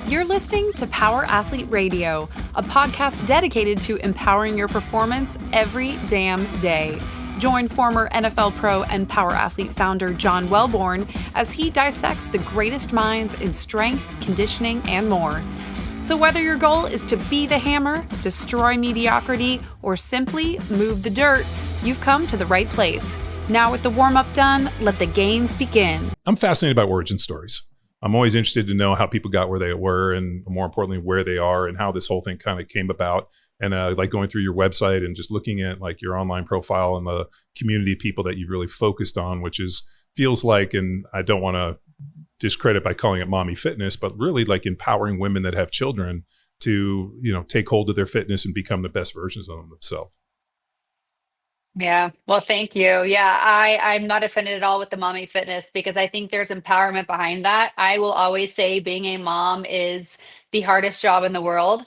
You're listening to Power Athlete Radio, a podcast dedicated to empowering your performance every damn day. Join former NFL pro and Power Athlete founder John Welborn as he dissects the greatest minds in strength, conditioning, and more. So whether your goal is to be the hammer, destroy mediocrity, or simply move the dirt, you've come to the right place. Now with the warm-up done, let the gains begin. I'm fascinated by origin stories. I'm always interested to know how people got where they were, and more importantly, where they are and how this whole thing kind of came about. And like going through your website and just looking at like your online profile and the community of people that you've really focused on, which feels like, and I don't want to discredit by calling it mommy fitness, but really like empowering women that have children to, take hold of their fitness and become the best versions of themselves. Yeah. Well, thank you. Yeah, I'm not offended at all with the mommy fitness because I think there's empowerment behind that. I will always say being a mom is the hardest job in the world.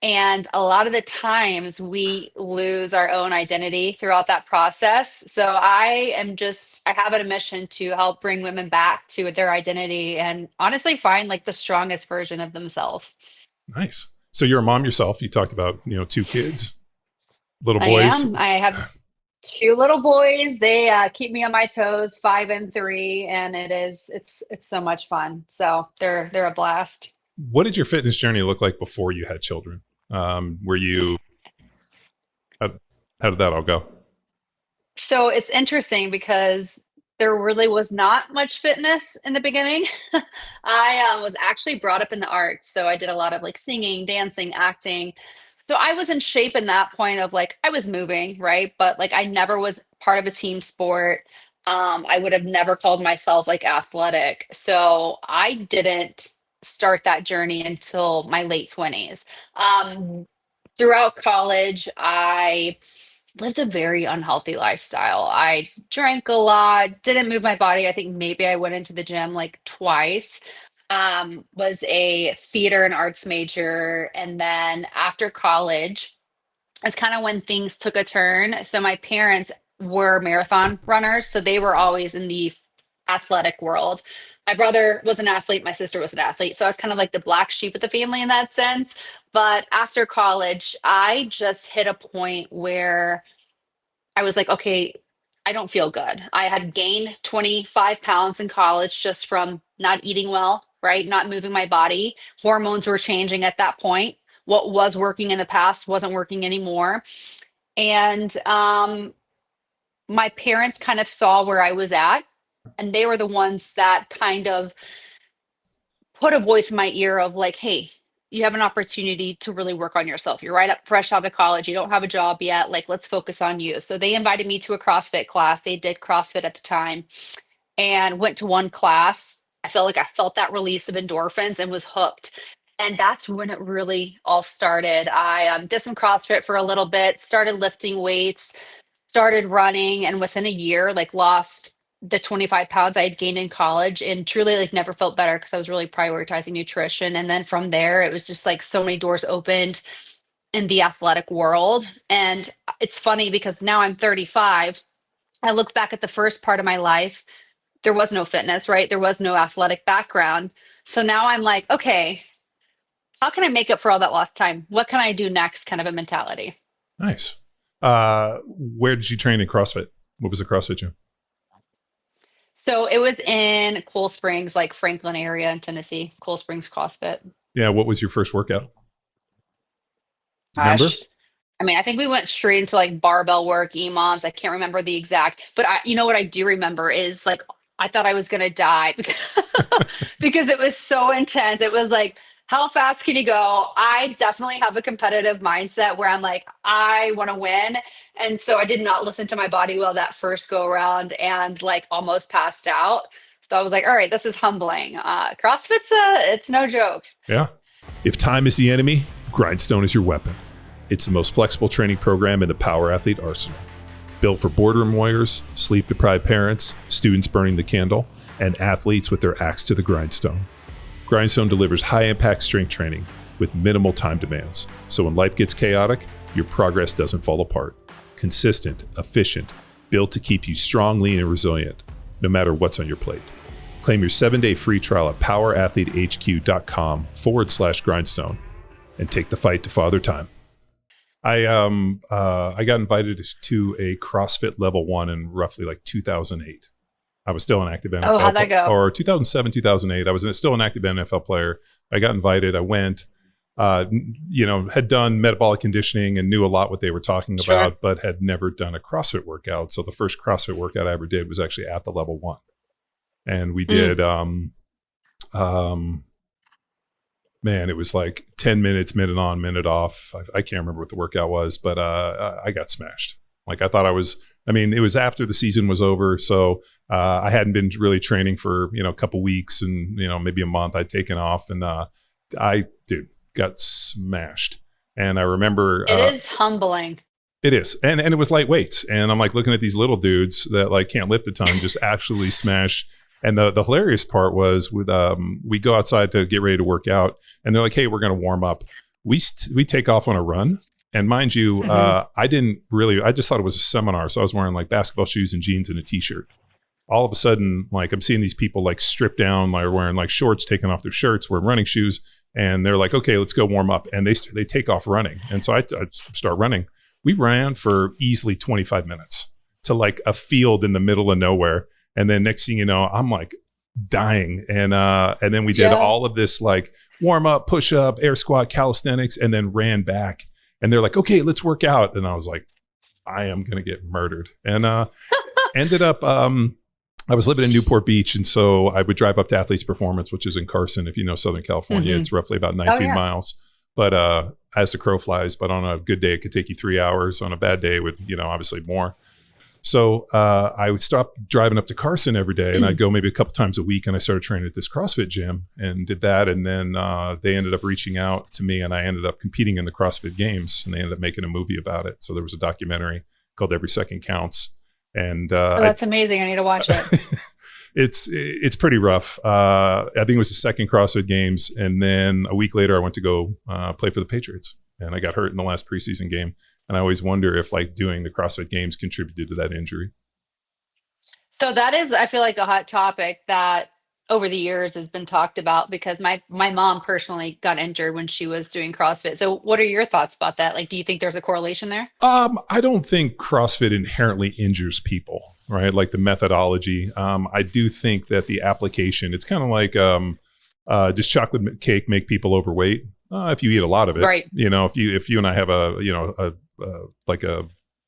And a lot of the times we lose our own identity throughout that process. So I have a mission to help bring women back to their identity and honestly find like the strongest version of themselves. Nice. So you're a mom yourself. You talked about, 2 kids, little boys. I have 2 little boys. They keep me on my toes, 5 and 3, and it's so much fun. So they're a blast. What did your fitness journey look like before you had children? How did that all go? So it's interesting because there really was not much fitness in the beginning. I was actually brought up in the arts. So I did a lot of like singing, dancing, acting. So I was in shape in that point of like, I was moving, right? But like, I never was part of a team sport. I would have never called myself like athletic. So I didn't start that journey until my late 20s. Throughout college, I lived a very unhealthy lifestyle. I drank a lot, didn't move my body. I think maybe I went into the gym like twice. Was a theater and arts major. And then after college, it's kind of when things took a turn. So my parents were marathon runners. So they were always in the athletic world. My brother was an athlete. My sister was an athlete. So I was kind of like the black sheep of the family in that sense. But after college, I just hit a point where I was like, okay, I don't feel good. I had gained 25 pounds in college just from not eating well, right? Not moving my body. Hormones were changing at that point. What was working in the past wasn't working anymore. And my parents kind of saw where I was at. And they were the ones that kind of put a voice in my ear of like, hey, you have an opportunity to really work on yourself. You're right up fresh out of college. You don't have a job yet. Like, let's focus on you. So they invited me to a CrossFit class. They did CrossFit at the time and went to one class. I felt that release of endorphins and was hooked. And that's when it really all started. I did some CrossFit for a little bit, started lifting weights, started running, and within a year, like lost the 25 pounds I had gained in college and truly like never felt better because I was really prioritizing nutrition. And then from there, it was just like so many doors opened in the athletic world. And it's funny because now I'm 35. I look back at the first part of my life. There was no fitness, right? There was no athletic background. So now I'm like, okay, how can I make up for all that lost time? What can I do next? Kind of a mentality. Nice. Where did you train in CrossFit? What was the CrossFit gym? So it was in Cool Springs, like Franklin area in Tennessee, Cool Springs CrossFit. Yeah. What was your first workout? Remember? I mean, I think we went straight into like barbell work, EMOMs. I can't remember the exact, but what I do remember is like, I thought I was going to die because it was so intense. It was like, how fast can you go? I definitely have a competitive mindset where I'm like, I want to win. And so I did not listen to my body well that first go around and like almost passed out. So I was like, all right, this is humbling. CrossFit's it's no joke. Yeah. If time is the enemy, Grindstone is your weapon. It's the most flexible training program in the Power Athlete arsenal. Built for boardroom warriors, sleep-deprived parents, students burning the candle, and athletes with their axe to the grindstone. Grindstone delivers high-impact strength training with minimal time demands. So when life gets chaotic, your progress doesn't fall apart. Consistent, efficient, built to keep you strong, lean, and resilient, no matter what's on your plate. Claim your 7-day free trial at powerathletehq.com/grindstone and take the fight to Father Time. I got invited to a CrossFit level 1 in roughly like 2008. I was still an active NFL. Oh, how'd that go? Or 2007, 2008. I was still an active NFL player. I got invited. I went. Had done metabolic conditioning and knew a lot what they were talking about, but had never done a CrossFit workout. So the first CrossFit workout I ever did was actually at the level 1. And we did, it was like 10 minutes, minute on, minute off. I can't remember what the workout was, but I got smashed. Like it was after the season was over. So I hadn't been really training for, a couple weeks and, maybe a month. I'd taken off and got smashed. And I remember it is humbling. It is. And it was light weights. And I'm like looking at these little dudes that like can't lift a ton, just actually smash. And the hilarious part was with we go outside to get ready to work out and they're like, hey, we're going to warm up. We take off on a run. And mind you, I just thought it was a seminar. So I was wearing like basketball shoes and jeans and a t-shirt. All of a sudden, like I'm seeing these people like stripped down, like wearing like shorts, taking off their shirts, wearing running shoes. And they're like, okay, let's go warm up. And they take off running. And so I start running. We ran for easily 25 minutes to like a field in the middle of nowhere. And then next thing you know, I'm like dying. And then we did all of this like warm up, push up, air squat, calisthenics, and then ran back. And they're like, okay, let's work out. And I was like, I am going to get murdered. And ended up, I was living in Newport Beach. And so I would drive up to Athletes Performance, which is in Carson. If you know Southern California, it's roughly about 19 miles. But as the crow flies, but on a good day, it could take you 3 hours. On a bad day, it would, obviously more. So I would stop driving up to Carson every day and I'd go maybe a couple times a week. And I started training at this CrossFit gym and did that. And then they ended up reaching out to me and I ended up competing in the CrossFit Games and they ended up making a movie about it. So there was a documentary called Every Second Counts. And that's amazing. I need to watch it. It's pretty rough. I think it was the second CrossFit Games. And then a week later, I went to go play for the Patriots and I got hurt in the last preseason game. And I always wonder if like doing the CrossFit Games contributed to that injury. So that is, I feel like a hot topic that over the years has been talked about because my mom personally got injured when she was doing CrossFit. So what are your thoughts about that? Like, do you think there's a correlation there? I don't think CrossFit inherently injures people, right? Like the methodology. I do think that the application, it's kind of like does chocolate cake make people overweight? If you eat a lot of it, right. If you and I have a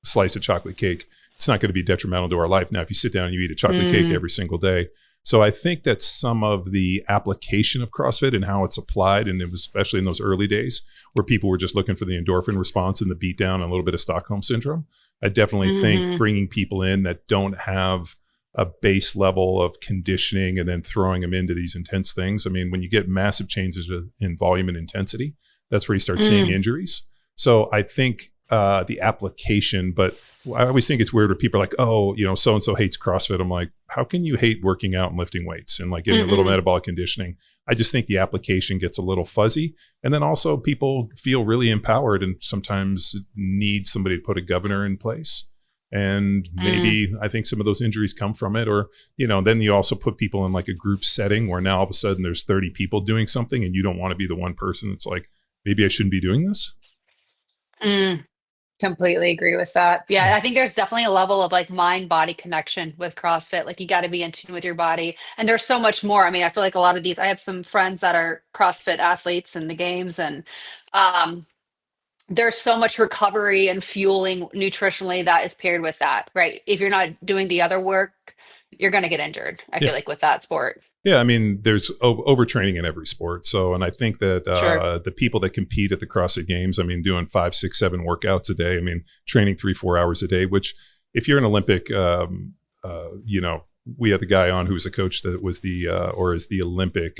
slice of chocolate cake, it's not going to be detrimental to our life. Now, if you sit down and you eat a chocolate cake every single day. So I think that some of the application of CrossFit and how it's applied, and it was especially in those early days where people were just looking for the endorphin response and the beat down and a little bit of Stockholm syndrome. I definitely think bringing people in that don't have a base level of conditioning and then throwing them into these intense things. I mean, when you get massive changes in volume and intensity, that's where you start seeing injuries. So I think the application, but I always think it's weird when people are like, oh, so-and-so hates CrossFit. I'm like, how can you hate working out and lifting weights and like getting a little metabolic conditioning? I just think the application gets a little fuzzy. And then also people feel really empowered and sometimes need somebody to put a governor in place. And maybe I think some of those injuries come from it, or, then you also put people in like a group setting where now all of a sudden there's 30 people doing something and you don't want to be the one person that's like, maybe I shouldn't be doing this. Completely agree with that. Yeah, I think there's definitely a level of like mind-body connection with CrossFit. Like you got to be in tune with your body. And there's so much more. I mean, I feel like a lot of these, I have some friends that are CrossFit athletes in the games and there's so much recovery and fueling nutritionally that is paired with that, right? If you're not doing the other work, you're going to get injured. I feel like with that sport. Yeah, I mean, there's overtraining in every sport. So, and I think that the people that compete at the CrossFit Games, I mean, doing 5, 6, 7 workouts a day, I mean, training 3-4 hours a day, which if you're an Olympic, we had the guy on who was a coach that was is the Olympic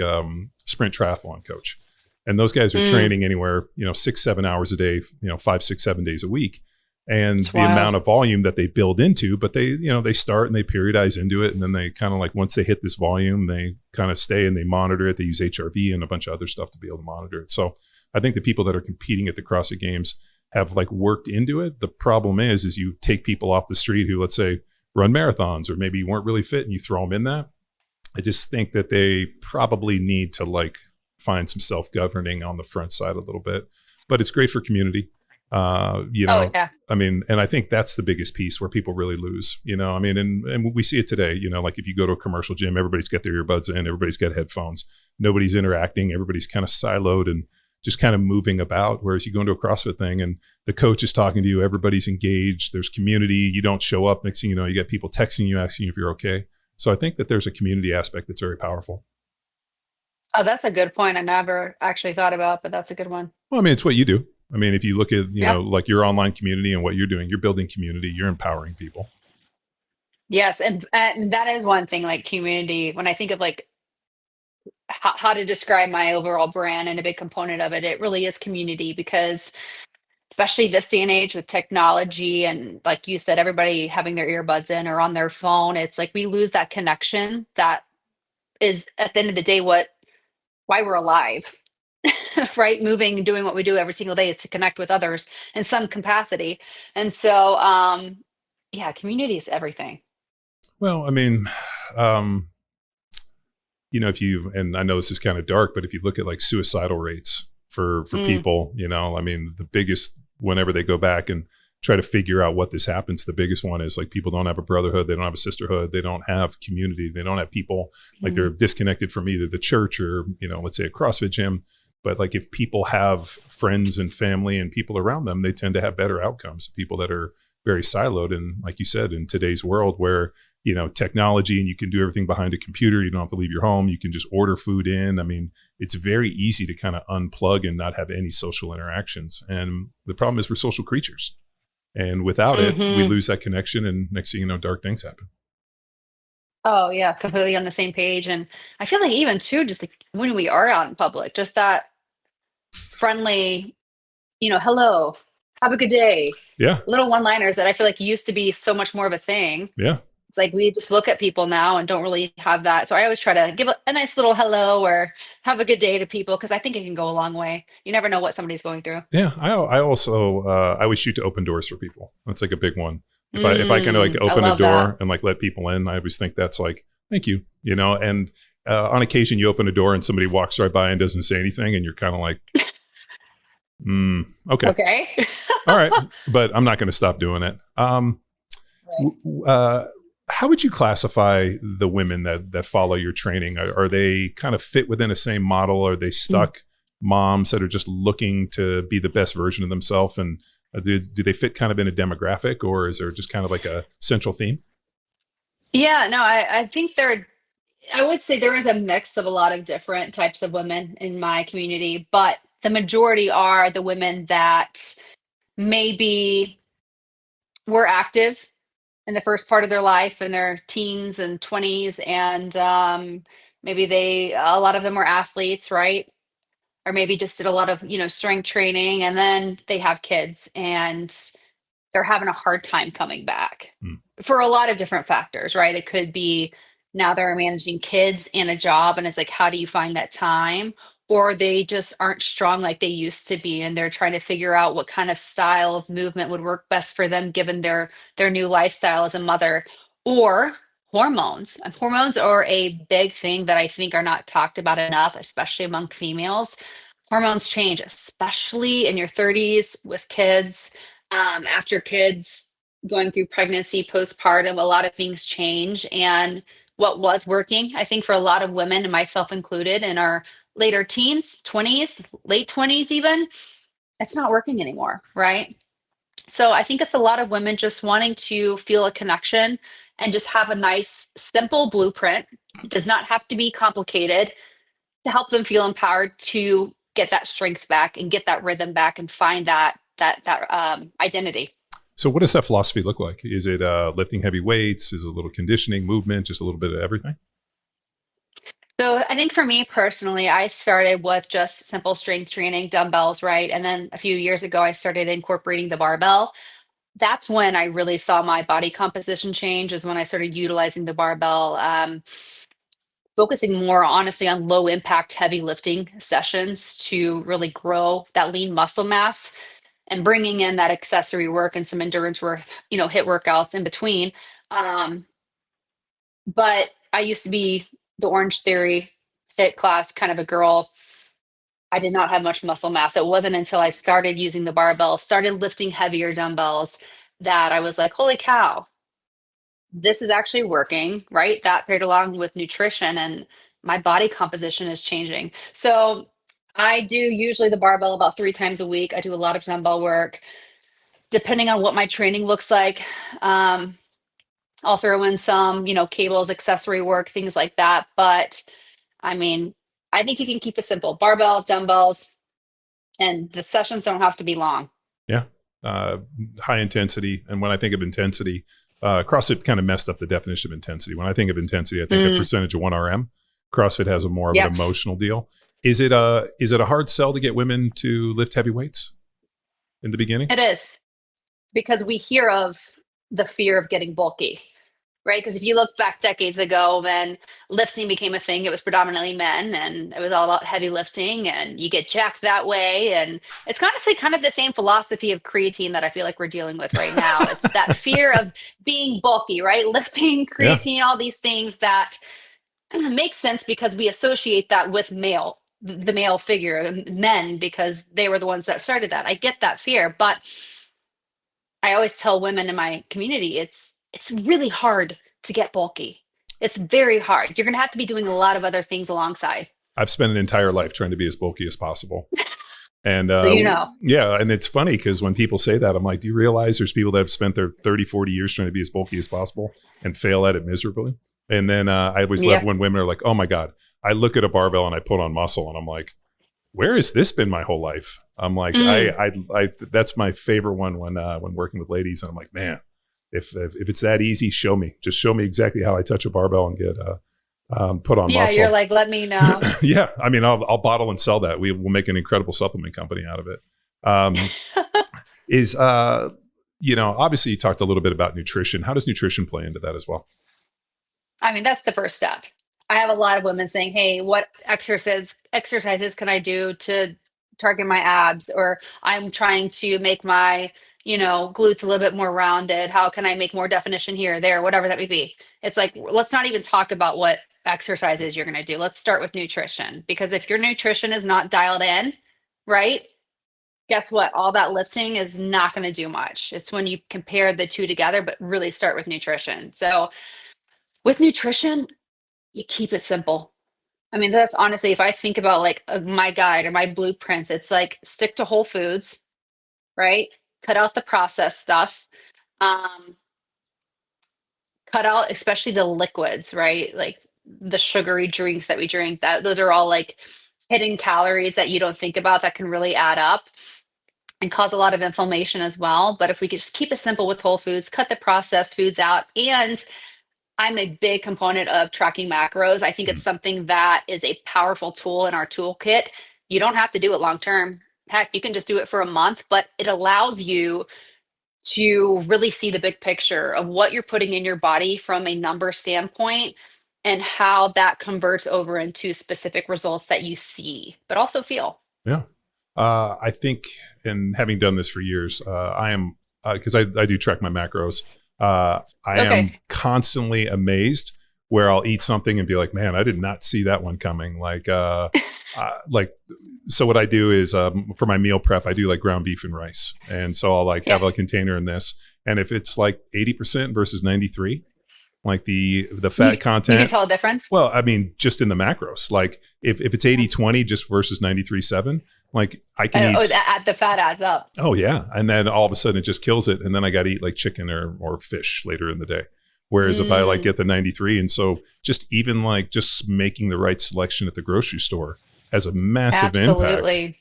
sprint triathlon coach. And those guys are training anywhere, 6, 7 hours a day, 5, 6, 7 days a week. And the amount of volume that they build into, but they start and they periodize into it. And then they kind of like, once they hit this volume, they kind of stay and they monitor it. They use HRV and a bunch of other stuff to be able to monitor it. So I think the people that are competing at the CrossFit Games have like worked into it. The problem is you take people off the street who, let's say, run marathons or maybe weren't really fit and you throw them in that. I just think that they probably need to like find some self-governing on the front side a little bit, but it's great for community. You Oh know, yeah. I mean, and I think that's the biggest piece where people really lose, you know, I mean, and we see it today, you know, like if you go to a commercial gym, everybody's got their earbuds in, everybody's got headphones, nobody's interacting, everybody's kind of siloed and just kind of moving about. Whereas you go into a CrossFit thing and the coach is talking to you, everybody's engaged, there's community, you don't show up. Next thing you know, you get people texting you, asking you if you're okay. So I think that there's a community aspect that's very powerful. Oh, that's a good point. I never actually thought about, but that's a good one. Well, I mean, it's what you do. I mean, if you look at, you Yeah. know, like your online community and what you're doing, you're building community, you're empowering people. Yes, and that is one thing, like community. When I think of like how to describe my overall brand and a big component of it, it really is community because especially this day and age with technology and like you said, everybody having their earbuds in or on their phone, it's like we lose that connection that is at the end of the day why we're alive. Right, moving and doing what we do every single day is to connect with others in some capacity. And so yeah, community is everything. Well, I mean, um, you know, if you, and I know this is kind of dark, but if you look at like suicidal rates for people, you know, I mean, the biggest, whenever they go back and try to figure out what this happens, the biggest one is like people don't have a brotherhood, they don't have a sisterhood, they don't have community, they don't have people, like they're disconnected from either the church or, you know, let's say a CrossFit gym. But like if people have friends and family and people around them, they tend to have better outcomes. People that are very siloed, and like you said, in today's world where, you know, technology and you can do everything behind a computer, you don't have to leave your home, you can just order food in. I mean, it's very easy to kind of unplug and not have any social interactions. And the problem is we're social creatures, and without it, we lose that connection. And next thing you know, dark things happen. Oh yeah, completely on the same page. And I feel like even too, just like when we are out in public, just that friendly, hello, have a good day. Yeah, Little one-liners that I feel like used to be so much more of a thing. yeah. It's like we just look at people now and don't really have that. So I always try to give a nice little hello or have a good day to people because I think it can go a long way. You never know what somebody's going through. Yeah, I also I always shoot to open doors for people. That's like a big one. If I kind of like I open a love door that. and like let people in, I always think that's like thank you, you know. And on occasion, you open a door and somebody walks right by and doesn't say anything, and you're kind of like, okay, Okay. all right, but I'm not going to stop doing it. Right. How would you classify the women that follow your training? Are they kind of fit within a same model? Are they stuck moms that are just looking to be the best version of themselves? And do they fit kind of in a demographic, or is there just kind of like a central theme? Yeah, no, I think I would say there is a mix of a lot of different types of women in my community, but the majority are the women that maybe were active in the first part of their life in their teens and 20s and maybe a lot of them were athletes, right? Or maybe just did a lot of strength training and then they have kids and they're having a hard time coming back Hmm. for a lot of different factors, right? It could be now they're managing kids and a job, and it's like, how do you find that time? Or they just aren't strong like they used to be, and they're trying to figure out what kind of style of movement would work best for them given their new lifestyle as a mother. Or hormones. And hormones are a big thing that I think are not talked about enough, especially among females. Hormones change, especially in your 30s with kids, after kids, going through pregnancy, postpartum, a lot of things change. And what was working, I think, for a lot of women, and myself included, in our later teens, 20s, late 20s, even, it's not working anymore. Right. So I think it's a lot of women just wanting to feel a connection and just have a nice, simple blueprint. It does not have to be complicated to help them feel empowered to get that strength back and get that rhythm back and find that identity. So, what does that philosophy look like? Is it lifting heavy weights? Is it a little conditioning, movement, just a little bit of everything? So I think for me personally, I started with just simple strength training, dumbbells, right? And then a few years ago, I started incorporating the barbell. That's when I really saw my body composition change, is when I started utilizing the barbell, focusing more honestly on low impact, heavy lifting sessions to really grow that lean muscle mass and bringing in that accessory work and some endurance work, hit workouts in between. Um, but I used to be the Orange Theory HIIT class kind of a girl. I did not have much muscle mass. It wasn't until I started using the barbell, started lifting heavier dumbbells, that I was like, holy cow, this is actually working, right? That paired along with nutrition, and my body composition is changing. So I do usually the barbell about 3 times a week. I do a lot of dumbbell work. Depending on what my training looks like, I'll throw in some, cables, accessory work, things like that. But I mean, I think you can keep it simple. Barbell, dumbbells, and the sessions don't have to be long. Yeah. High intensity. And when I think of intensity, CrossFit kind of messed up the definition of intensity. When I think of intensity, I think a percentage of 1 RM. CrossFit has a more of an emotional deal. Is it a hard sell to get women to lift heavy weights in the beginning? It is, because we hear of the fear of getting bulky, right? Because if you look back decades ago, when lifting became a thing, it was predominantly men, and it was all about heavy lifting, and you get jacked that way. And it's honestly kind of the same philosophy of creatine that I feel like we're dealing with right now. It's that fear of being bulky, right? Lifting, creatine, all these things that make sense because we associate that with the male figure, men, because they were the ones that started that. I get that fear, but I always tell women in my community, it's really hard to get bulky. It's very hard. You're going to have to be doing a lot of other things alongside. I've spent an entire life trying to be as bulky as possible. And so yeah. And it's funny because when people say that, I'm like, do you realize there's people that have spent their 30, 40 years trying to be as bulky as possible and fail at it miserably? And then I always love when women are like, oh my God, I look at a barbell and I put on muscle and I'm like, where has this been my whole life? I'm like, I that's my favorite one when working with ladies. And I'm like, man, if it's that easy, show me. Just show me exactly how I touch a barbell and get put on muscle. Yeah, you're like, let me know. Yeah, I mean, I'll bottle and sell that. We'll make an incredible supplement company out of it. Obviously you talked a little bit about nutrition. How does nutrition play into that as well? I mean, that's the first step. I have a lot of women saying, hey, what exercises can I do to target my abs? Or I'm trying to make my, glutes a little bit more rounded. How can I make more definition here or there, whatever that may be? It's like, let's not even talk about what exercises you're going to do. Let's start with nutrition, because if your nutrition is not dialed in, right? Guess what? All that lifting is not going to do much. It's when you compare the two together, but really start with nutrition. So with nutrition, you keep it simple. I mean, that's honestly, if I think about like my guide or my blueprints, it's like stick to whole foods, right? Cut out the processed stuff. Cut out especially the liquids, right? Like the sugary drinks that we drink, those are all like hidden calories that you don't think about that can really add up and cause a lot of inflammation as well. But if we could just keep it simple with whole foods, cut the processed foods out. And I'm a big component of tracking macros. I think it's something that is a powerful tool in our toolkit. You don't have to do it long term. Heck, you can just do it for a month, but it allows you to really see the big picture of what you're putting in your body from a number standpoint and how that converts over into specific results that you see, but also feel. Yeah. I think, and having done this for years, I am, because I do track my macros. I am constantly amazed where I'll eat something and be like, man, I did not see that one coming. So what I do is for my meal prep, I do like ground beef and rice. And so I'll have a container in this. And if it's like 80% versus 93, like the fat content. You can tell a difference? Well, I mean, just in the macros, like if it's 80-20 just versus 93-7, like I can eat. The fat adds up. Oh yeah. And then all of a sudden it just kills it. And then I got to eat like chicken or fish later in the day. Whereas if I get the 93, and so just making the right selection at the grocery store has a massive impact,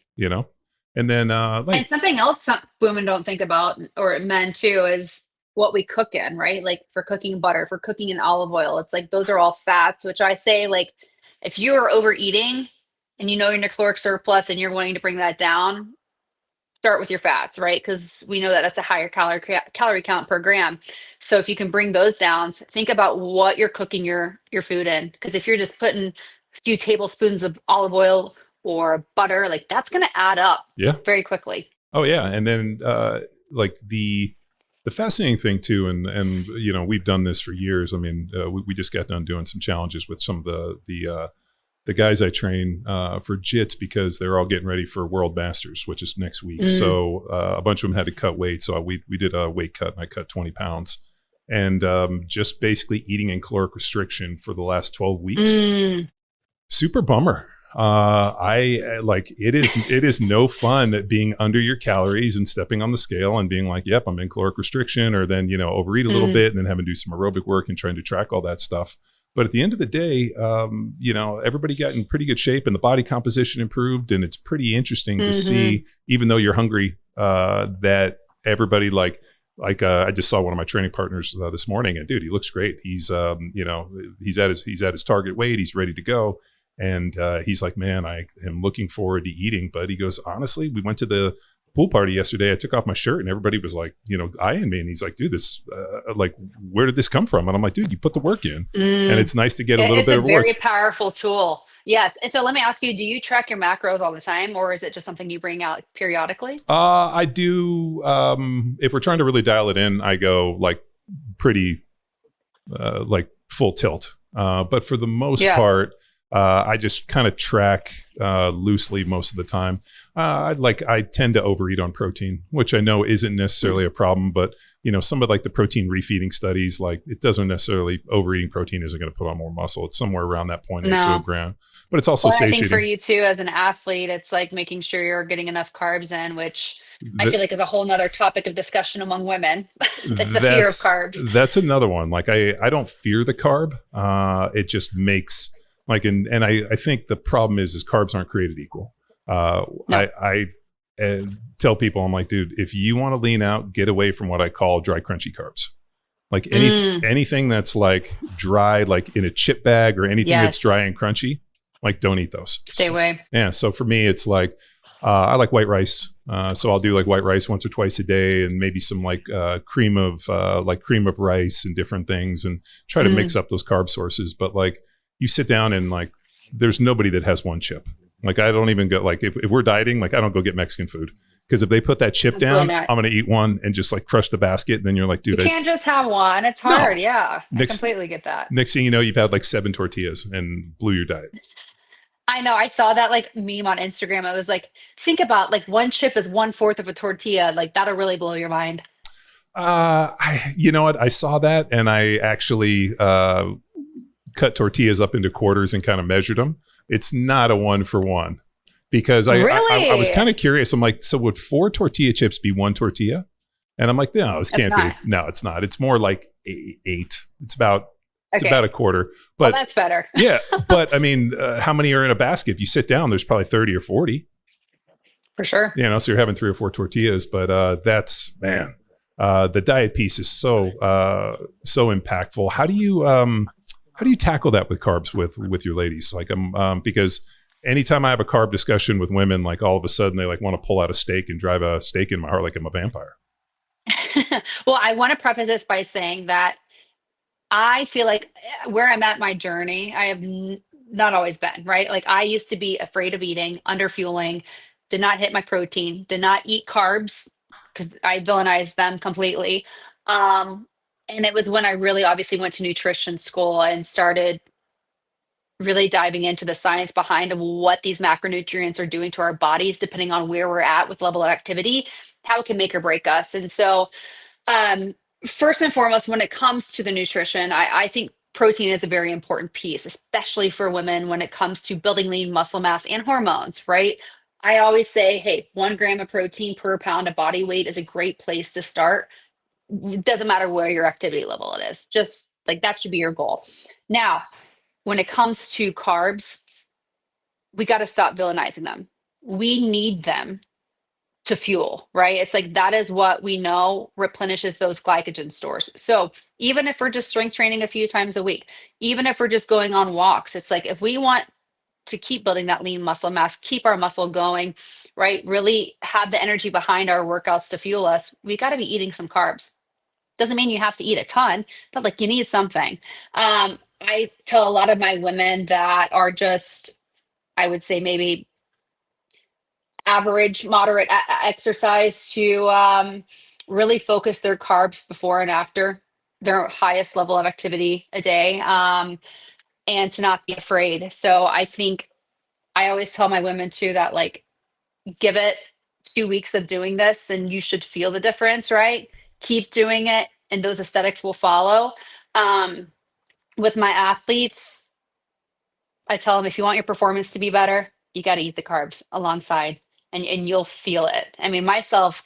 and then and something else some women don't think about, or men too, is what we cook in, right? Like for cooking butter, for cooking in olive oil, it's like those are all fats, which I say, like, if you are overeating and you're in your caloric surplus and you're wanting to bring that down, start with your fats, right? Because we know that that's a higher calorie count per gram. So if you can bring those down, think about what you're cooking your food in. Because if you're just putting a few tablespoons of olive oil or butter, like that's going to add up very quickly. Oh yeah. And then The fascinating thing too, and you know, we've done this for years. I mean, we just got done doing some challenges with some of the guys I train for JITs because they're all getting ready for World Masters, which is next week. So a bunch of them had to cut weight. So we did a weight cut and I cut 20 pounds and just basically eating in caloric restriction for the last 12 weeks. Super bummer. I like it is no fun being under your calories and stepping on the scale and being like, yep, I'm in caloric restriction, or then, you know, overeat a little bit and then having to do some aerobic work and trying to track all that stuff. But at the end of the day, you know, everybody got in pretty good shape and the body composition improved. And it's pretty interesting to see, even though you're hungry, that everybody I just saw one of my training partners this morning, and dude, he looks great. He's, you know, he's at his target weight. He's ready to go. And he's like, man, I am looking forward to eating. But he goes, honestly, we went to the pool party yesterday. I took off my shirt and everybody was like, you know, eyeing me. And he's like, dude, this, like, where did this come from? And I'm like, dude, you put the work in. And it's nice to get a little bit of rewards. It's a very powerful tool. Yes. And so let me ask you, do you track your macros all the time, or is it just something you bring out periodically? I do. If we're trying to really dial it in, I go like pretty, like full tilt. But for the most part, I just kind of track loosely most of the time. I tend to overeat on protein, which I know isn't necessarily a problem, but you know, some of like the protein refeeding studies, like it doesn't necessarily, overeating protein isn't going to put on more muscle. It's somewhere around that 0.8 to a gram, but it's also satiating. I think for you too, as an athlete, it's like making sure you're getting enough carbs in, which I feel like is a whole nother topic of discussion among women. The fear of carbs. That's another one. Like I don't fear the carb. It just makes like, and I think the problem is carbs aren't created equal. No. I tell people, I'm like, dude, if you want to lean out, get away from what I call dry, crunchy carbs. Like anything that's like dry, like in a chip bag or anything that's dry and crunchy, like don't eat those. Stay away. Yeah. So for me, it's like, I like white rice. So I'll do like white rice once or twice a day and maybe some like cream of rice and different things and try to mix up those carb sources. But like you sit down and like, there's nobody that has one chip. Like I don't even go like if we're dieting, like I don't go get Mexican food because if they put that chip down, I'm going to eat one and just like crush the basket. And then you're like, dude, you can't just have one. It's hard. No. Yeah. I completely get that. Next thing you know, you've had like 7 tortillas and blew your diet. I know. I saw that like meme on Instagram. It was like, think about like one chip is 1/4 of a tortilla. Like that'll really blow your mind. You know what? I saw that and I actually cut tortillas up into quarters and kind of measured them. It's not a 1-for-1 because I was kind of curious. I'm like, so would 4 tortilla chips be 1 tortilla? And I'm like, no, this can't be. No, it's not. It's more like 8. It's about a quarter. But well, that's better. Yeah. But I mean, how many are in a basket? If you sit down, there's probably 30 or 40. For sure. You know, so you're having 3 or 4 tortillas, but that's, man, the diet piece is so impactful. How do you tackle that with carbs with your ladies? Like, because anytime I have a carb discussion with women, like all of a sudden they like want to pull out a steak and drive a stake in my heart like I'm a vampire. Well, I want to preface this by saying that I feel like where I'm at my journey, I have not always been, right? Like I used to be afraid of eating, under fueling, did not hit my protein, did not eat carbs because I villainized them completely. And it was when I really obviously went to nutrition school and started really diving into the science behind what these macronutrients are doing to our bodies, depending on where we're at with level of activity, how it can make or break us. And so, first and foremost, when it comes to the nutrition, I think protein is a very important piece, especially for women when it comes to building lean muscle mass and hormones, right? I always say, hey, 1 gram of protein per pound of body weight is a great place to start. It doesn't matter where your activity level it is, just like that should be your goal. Now, when it comes to carbs, we got to stop villainizing them. We need them to fuel, right? It's like that is what we know replenishes those glycogen stores. So even if we're just strength training a few times a week, even if we're just going on walks, it's like if we want to keep building that lean muscle mass, keep our muscle going, right? Really have the energy behind our workouts to fuel us, we got to be eating some carbs. Doesn't mean you have to eat a ton, but like you need something. I tell a lot of my women that are just, I would say maybe average, moderate exercise to really focus their carbs before and after their highest level of activity a day, and to not be afraid. So I think I always tell my women too that like give it 2 weeks of doing this and you should feel the difference, right? Keep doing it and those aesthetics will follow. Um, with my athletes, I tell them if you want your performance to be better, you got to eat the carbs alongside and you'll feel it. I mean, myself,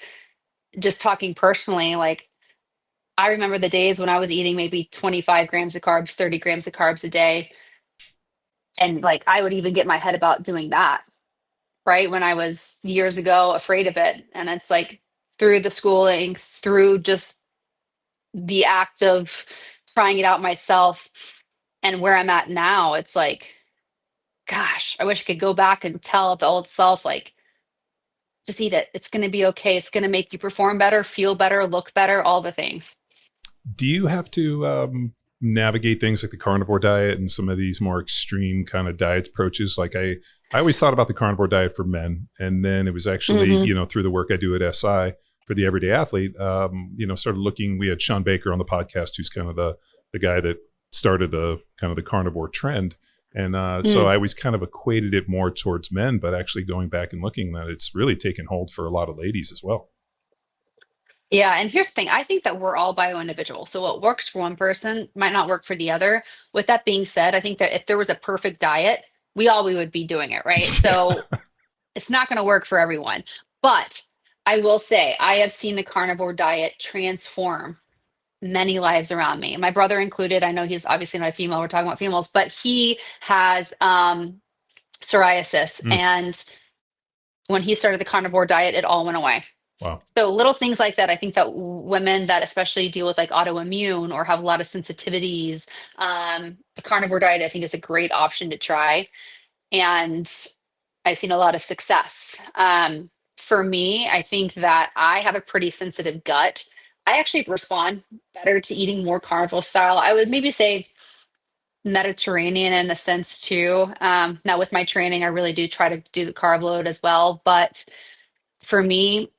just talking personally, like I remember the days when I was eating maybe 25 grams of carbs, 30 grams of carbs a day. And like I would even get my head about doing that, right? When I was years ago afraid of it. And it's like through the schooling, through just the act of trying it out myself and where I'm at now, it's like, gosh, I wish I could go back and tell the old self, like, just eat it. It's going to be okay. It's going to make you perform better, feel better, look better, all the things. Do you have to navigate things like the carnivore diet and some of these more extreme kind of diet approaches? Like I always thought about the carnivore diet for men. And then it was actually, you know, through the work I do at SI for the everyday athlete, you know, started looking, we had Sean Baker on the podcast, who's kind of the guy that started the kind of the carnivore trend. And so I always kind of equated it more towards men, but actually going back and looking that it's really taken hold for a lot of ladies as well. Yeah. And here's the thing. I think that we're all bio-individual. So what works for one person might not work for the other. With that being said, I think that if there was a perfect diet, we would be doing it, right? So it's not going to work for everyone. But I will say, I have seen the carnivore diet transform many lives around me. My brother included. I know he's obviously not a female. We're talking about females, but he has psoriasis. And when he started the carnivore diet, it all went away. Wow. So little things like that. I think that women that especially deal with like autoimmune or have a lot of sensitivities, the carnivore diet, I think, is a great option to try. And I've seen a lot of success. For me, I think that I have a pretty sensitive gut. I actually respond better to eating more carnivore style. I would maybe say Mediterranean in a sense too. Now with my training, I really do try to do the carb load as well. But for me,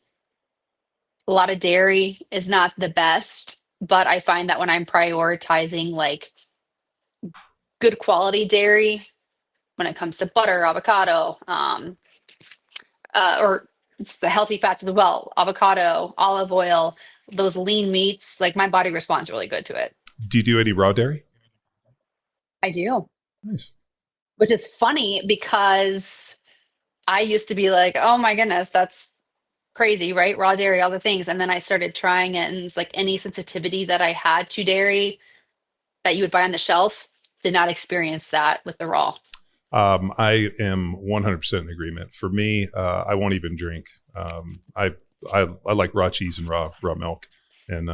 a lot of dairy is not the best, but I find that when I'm prioritizing like good quality dairy, when it comes to butter, avocado, or the healthy fats as well, avocado, olive oil, those lean meats, like my body responds really good to it. Do you do any raw dairy? I do. Nice. Which is funny because I used to be like, oh my goodness, that's crazy, right? Raw dairy, all the things. And then I started trying it, and it's like any sensitivity that I had to dairy that you would buy on the shelf, did not experience that with the raw. I am 100% in agreement. For me, I won't even drink. I like raw cheese and raw milk, and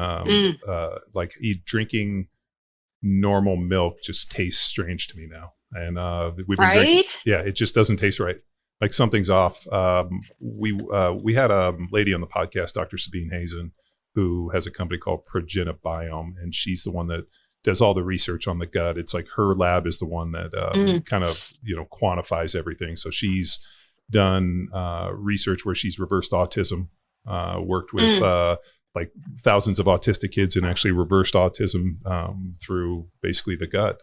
like drinking normal milk just tastes strange to me now. And we've been drinking. Yeah, it just doesn't taste right. Like something's off. We had a lady on the podcast, Dr. Sabine Hazen, who has a company called Biome, and she's the one that does all the research on the gut. It's like her lab is the one that kind of, you know, quantifies everything. So she's done research where she's reversed autism, worked with like thousands of autistic kids and actually reversed autism through basically the gut,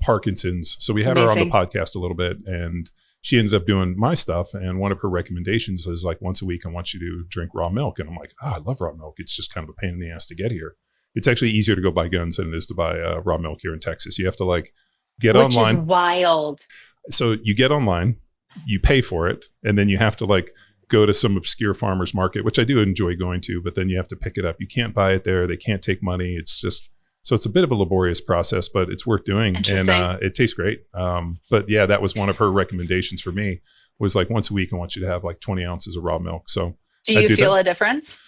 Parkinson's. So we had her on the podcast a little bit, and she ended up doing my stuff. And one of her recommendations is like, once a week, I want you to drink raw milk. And I'm like, I love raw milk. It's just kind of a pain in the ass to get here. It's actually easier to go buy guns than it is to buy raw milk here in Texas. You have to like get online. Which is wild. So you get online, you pay for it, and then you have to like go to some obscure farmer's market, which I do enjoy going to, but then you have to pick it up. You can't buy it there. They can't take money. It's just, so it's a bit of a laborious process, but it's worth doing. And it tastes great. But yeah, that was one of her recommendations for me, was like once a week, I want you to have like 20 ounces of raw milk. So do you feel a difference?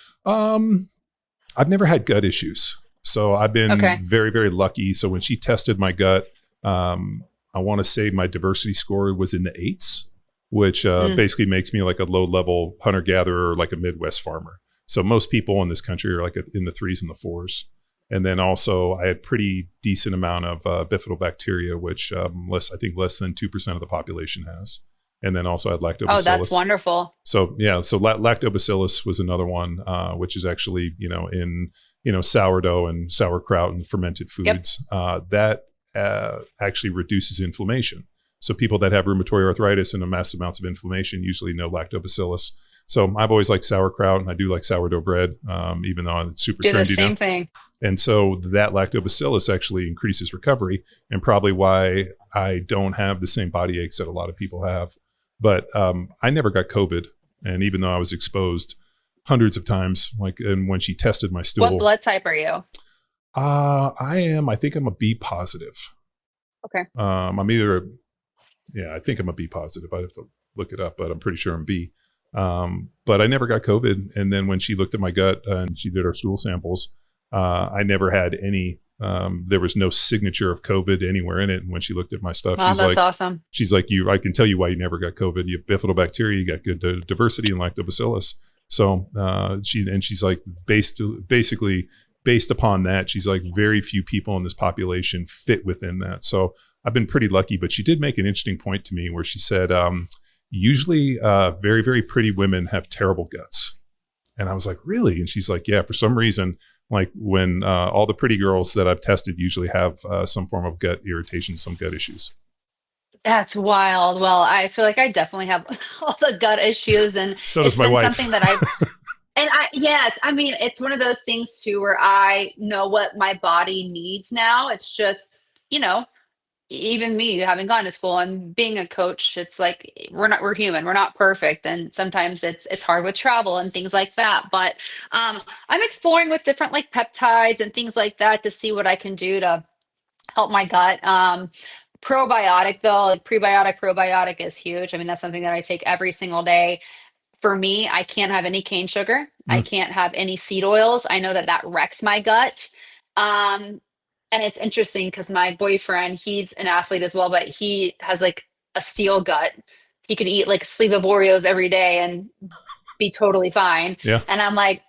I've never had gut issues. So I've been very, very lucky. So when she tested my gut, I want to say my diversity score was in the 8s, which basically makes me like a low level hunter gatherer, like a Midwest farmer. So most people in this country are like in the 3s and the 4s. And then also I had pretty decent amount of bifidobacteria, which I think less than 2% of the population has. and then also had lactobacillus. Oh, that's wonderful. So yeah, so lactobacillus was another one, which is actually, in, sourdough and sauerkraut and fermented foods. That actually reduces inflammation. So people that have rheumatoid arthritis and massive amounts of inflammation usually know lactobacillus. So I've always liked sauerkraut, and I do like sourdough bread, even though it's super trendy now. Do the same thing. And so that lactobacillus actually increases recovery, and probably why I don't have the same body aches that a lot of people have. But I never got COVID. And even though I was exposed hundreds of times, and when she tested my stool. What blood type are you? I think I'm a B positive. Okay. I think I'm a B positive. I'd have to look it up, but I'm pretty sure I'm B. But I never got COVID. And then when she looked at my gut and she did our stool samples, I never had any, there was no signature of COVID anywhere in it. And when she looked at my stuff, wow, that's awesome. She's like, I can tell you why you never got COVID. You have bifidobacteria, you got good diversity in lactobacillus. So, she's like, basically based upon that, she's like, very few people in this population fit within that. So I've been pretty lucky, but she did make an interesting point to me where she said, usually very, very pretty women have terrible guts. And I was like, really? And she's like, yeah, for some reason, like when all the pretty girls that I've tested usually have some form of gut irritation, some gut issues. That's wild. Well, I feel like I definitely have all the gut issues, and so does my wife. Something that yes, I mean, it's one of those things too, where I know what my body needs now. It's just, even me having gone to school and being a coach, it's like we're human, we're not perfect, and sometimes it's hard with travel and things like that. But I'm exploring with different like peptides and things like that to see what I can do to help my gut. Probiotic though, like prebiotic, probiotic is huge. I mean, that's something that I take every single day. For me, I can't have any cane sugar. I can't have any seed oils. I know that wrecks my gut. And it's interesting because my boyfriend, he's an athlete as well, but he has like a steel gut. He could eat like a sleeve of Oreos every day and be totally fine. Yeah. And I'm like,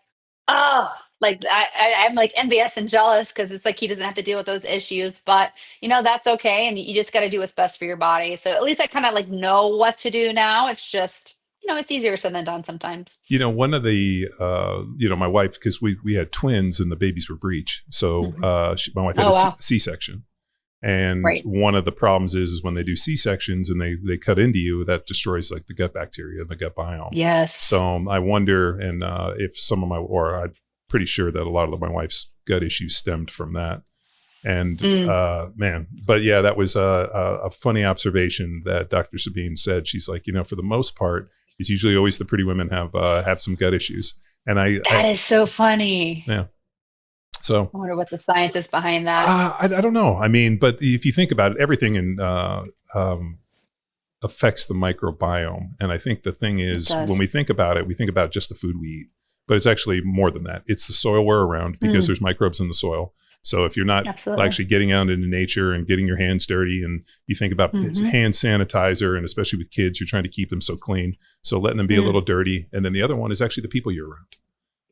oh, like I'm like envious and jealous because it's like he doesn't have to deal with those issues. But, that's okay. And you just got to do what's best for your body. So at least I kind of like know what to do now. It's just, it's easier said than done sometimes. One of the, my wife, because we had twins and the babies were breech. So my wife had a C-section. And one of the problems is when they do C-sections and they cut into you, that destroys like the gut bacteria and the gut biome. Yes. So I wonder, and if some of I'm pretty sure that a lot of my wife's gut issues stemmed from that. And but yeah, that was a funny observation that Dr. Sabine said. She's like, for the most part, it's usually always the pretty women have some gut issues. And that is so funny. Yeah. So I wonder what the science is behind that. I don't know. I mean, but if you think about it, everything affects the microbiome. And I think the thing is, when we think about it, we think about just the food we eat, but it's actually more than that. It's the soil we're around because there's microbes in the soil. So if you're not actually getting out into nature and getting your hands dirty, and you think about hand sanitizer, and especially with kids, you're trying to keep them so clean. So letting them be a little dirty. And then the other one is actually the people you're around.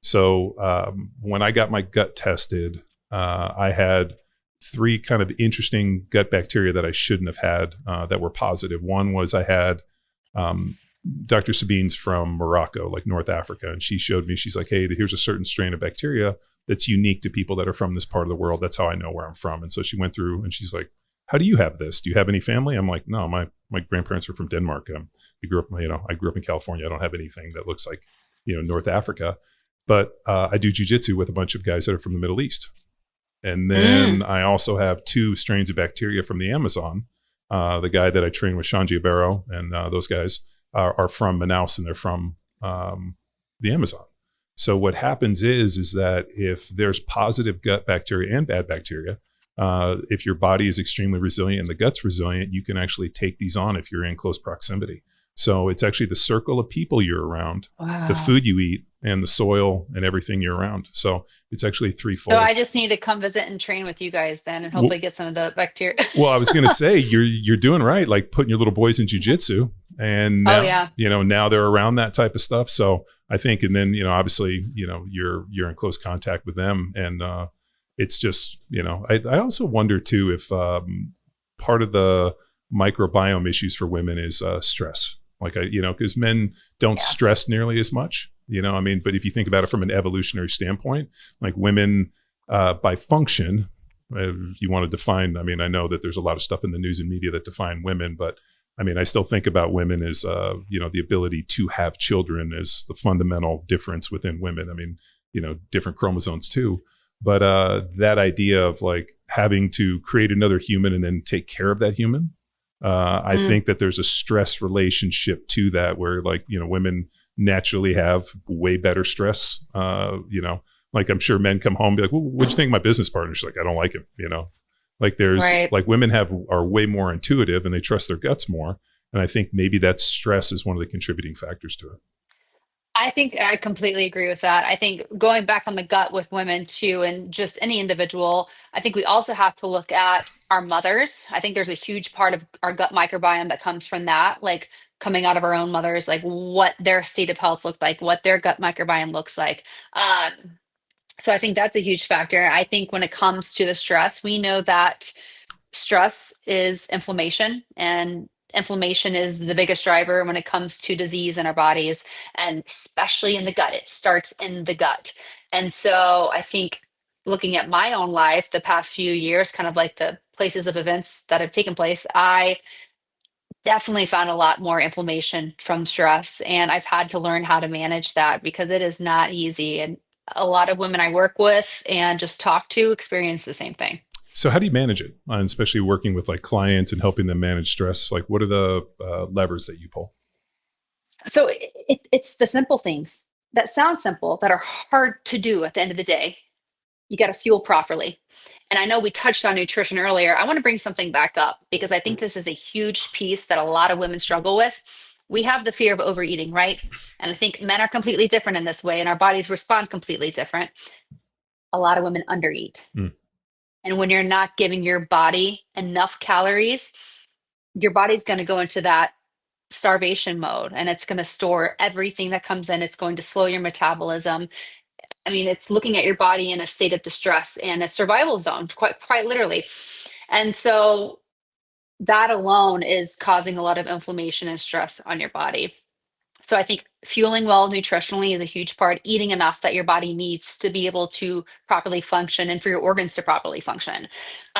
So when I got my gut tested, I had 3 kind of interesting gut bacteria that I shouldn't have had that were positive. One was I had Dr. Sabine's from Morocco, like North Africa. And she showed me, she's like, hey, here's a certain strain of bacteria that's unique to people that are from this part of the world. That's how I know where I'm from. And so she went through and she's like, how do you have this? Do you have any family? I'm like, no, my grandparents are from Denmark. I grew up in California. I don't have anything that looks like, North Africa, but I do jujitsu with a bunch of guys that are from the Middle East. And then I also have 2 strains of bacteria from the Amazon. The guy that I train with, Sean Giabero, and those guys are from Manaus, and they're from the Amazon. So what happens is that if there's positive gut bacteria and bad bacteria, if your body is extremely resilient and the gut's resilient, you can actually take these on if you're in close proximity. So it's actually the circle of people you're around, the food you eat, and the soil and everything you're around. So it's actually threefold. So I just need to come visit and train with you guys then, and hopefully get some of the bacteria. Well, I was going to say, you're doing right, like putting your little boys in jujitsu, and now, now they're around that type of stuff. So I think, and then, obviously, you're in close contact with them, and it's just, I also wonder too, if part of the microbiome issues for women is stress. Like because men don't stress nearly as much, I mean, but if you think about it from an evolutionary standpoint, like women by function, if you want to define, I mean, I know that there's a lot of stuff in the news and media that define women, but I mean, I still think about women as, the ability to have children as the fundamental difference within women. I mean, different chromosomes too. But that idea of like having to create another human and then take care of that human, I think that there's a stress relationship to that where like, women naturally have way better stress. Like I'm sure men come home and be like, well, what'd you think of my business partner? She's like, I don't like him, like there's like women are way more intuitive and they trust their guts more. And I think maybe that stress is one of the contributing factors to it. I think I completely agree with that. I think going back on the gut with women too, and just any individual, I think we also have to look at our mothers. I think there's a huge part of our gut microbiome that comes from that, like coming out of our own mothers, like what their state of health looked like, what their gut microbiome looks like. So I think that's a huge factor. I think when it comes to the stress, we know that stress is inflammation, and inflammation is the biggest driver when it comes to disease in our bodies, and especially in the gut. It starts in the gut. And so I think looking at my own life the past few years, kind of like the places of events that have taken place, I definitely found a lot more inflammation from stress, and I've had to learn how to manage that because it is not easy. And a lot of women I work with and just talk to experience the same thing. So how do you manage it? And especially working with like clients and helping them manage stress? Like what are the levers that you pull? So it's the simple things that sound simple that are hard to do at the end of the day. You got to fuel properly. And I know we touched on nutrition earlier. I want to bring something back up because I think this is a huge piece that a lot of women struggle with. We have the fear of overeating, right? And I think men are completely different in this way, and our bodies respond completely different. A lot of women undereat. And when you're not giving your body enough calories, your body's going to go into that starvation mode, and it's going to store everything that comes in. It's going to slow your metabolism. I mean, it's looking at your body in a state of distress and a survival zone, quite literally. And so that alone is causing a lot of inflammation and stress on your body. So I think fueling well nutritionally is a huge part, eating enough that your body needs to be able to properly function and for your organs to properly function.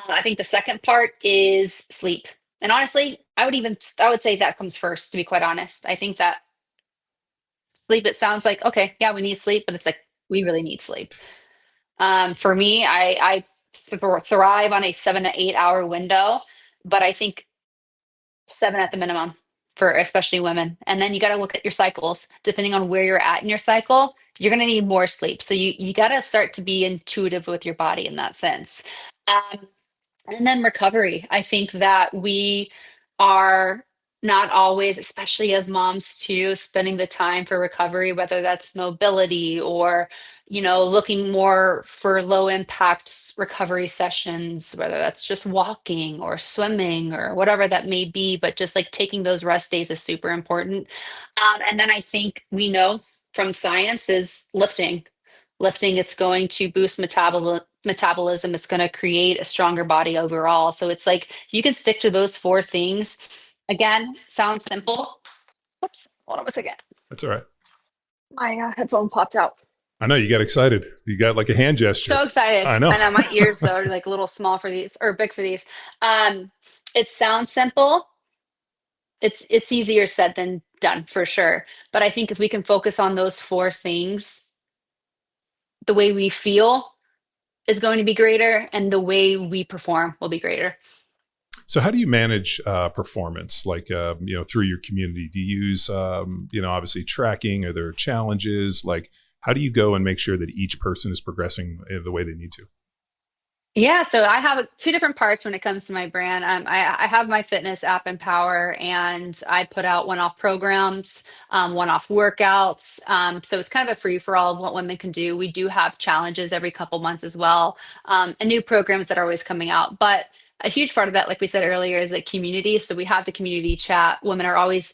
I think the second part is sleep. And honestly, I would say that comes first, to be quite honest. I think that sleep, it sounds like, okay, yeah, we need sleep, but it's like, we really need sleep. For me, I thrive on a 7 to 8 hour window, but I think 7 at the minimum for especially women. And then you got to look at your cycles. Depending on where you're at in your cycle, you're going to need more sleep. So you got to start to be intuitive with your body in that sense. And then recovery. I think that we are not always, especially as moms too, spending the time for recovery, whether that's mobility or, looking more for low impact recovery sessions, whether that's just walking or swimming or whatever that may be, but just like taking those rest days is super important. And then I think we know from science is lifting. Lifting, it's going to boost metabolism. It's going to create a stronger body overall. So it's like you can stick to those 4 things. Again, sounds simple. Oops, hold on a second. That's all right. My headphone popped out. I know, you got excited. You got like a hand gesture. So excited. I know. My ears though are like a little small for these, or big for these. It sounds simple. It's easier said than done for sure. But I think if we can focus on those 4 things, the way we feel is going to be greater, and the way we perform will be greater. So how do you manage performance, like, through your community? Do you use, obviously tracking? Are there challenges? Like, how do you go and make sure that each person is progressing the way they need to? Yeah, so I have 2 different parts when it comes to my brand. I have my fitness app Empower, and I put out one-off programs, one-off workouts. So it's kind of a free for all of what women can do. We do have challenges every couple months as well, and new programs that are always coming out. But a huge part of that, like we said earlier, is a community. So we have the community chat. Women are always,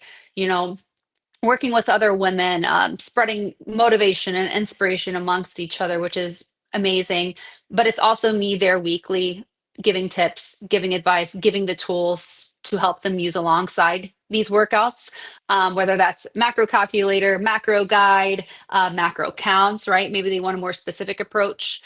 working with other women, spreading motivation and inspiration amongst each other, which is amazing. But it's also me there weekly giving tips, giving advice, giving the tools to help them use alongside these workouts, whether that's macro calculator, macro guide, macro counts, right? Maybe they want a more specific approach.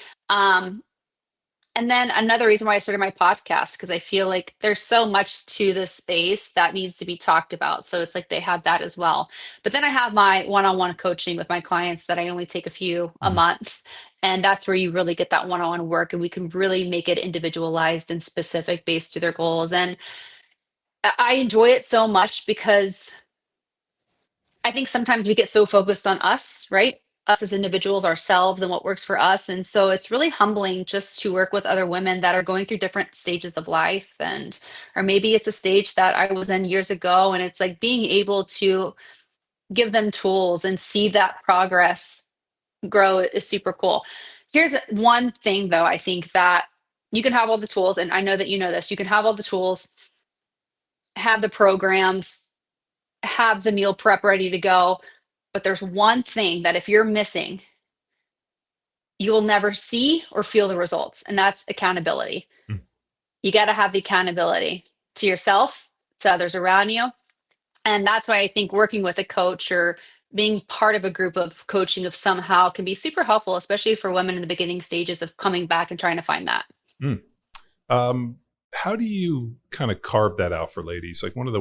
And then another reason why I started my podcast, because I feel like there's so much to this space that needs to be talked about. So it's like they have that as well. But then I have my one-on-one coaching with my clients that I only take a few a month. And that's where you really get that one-on-one work, and we can really make it individualized and specific based to their goals. And I enjoy it so much because I think sometimes we get so focused on us, right? Us as individuals, ourselves, and what works for us. And so it's really humbling just to work with other women that are going through different stages of life. Or maybe it's a stage that I was in years ago. And it's like being able to give them tools and see that progress grow is super cool. Here's one thing, though, I think that you can have all the tools. And I know that you know this. You can have all the tools, have the programs, have the meal prep ready to go. But there's one thing that if you're missing, you will never see or feel the results, and that's accountability. You got to have the accountability to yourself, to others around you. And that's why I think working with a coach or being part of a group of coaching of somehow can be super helpful, especially for women in the beginning stages of coming back and trying to find that. How do you kind of carve that out for ladies? Like one of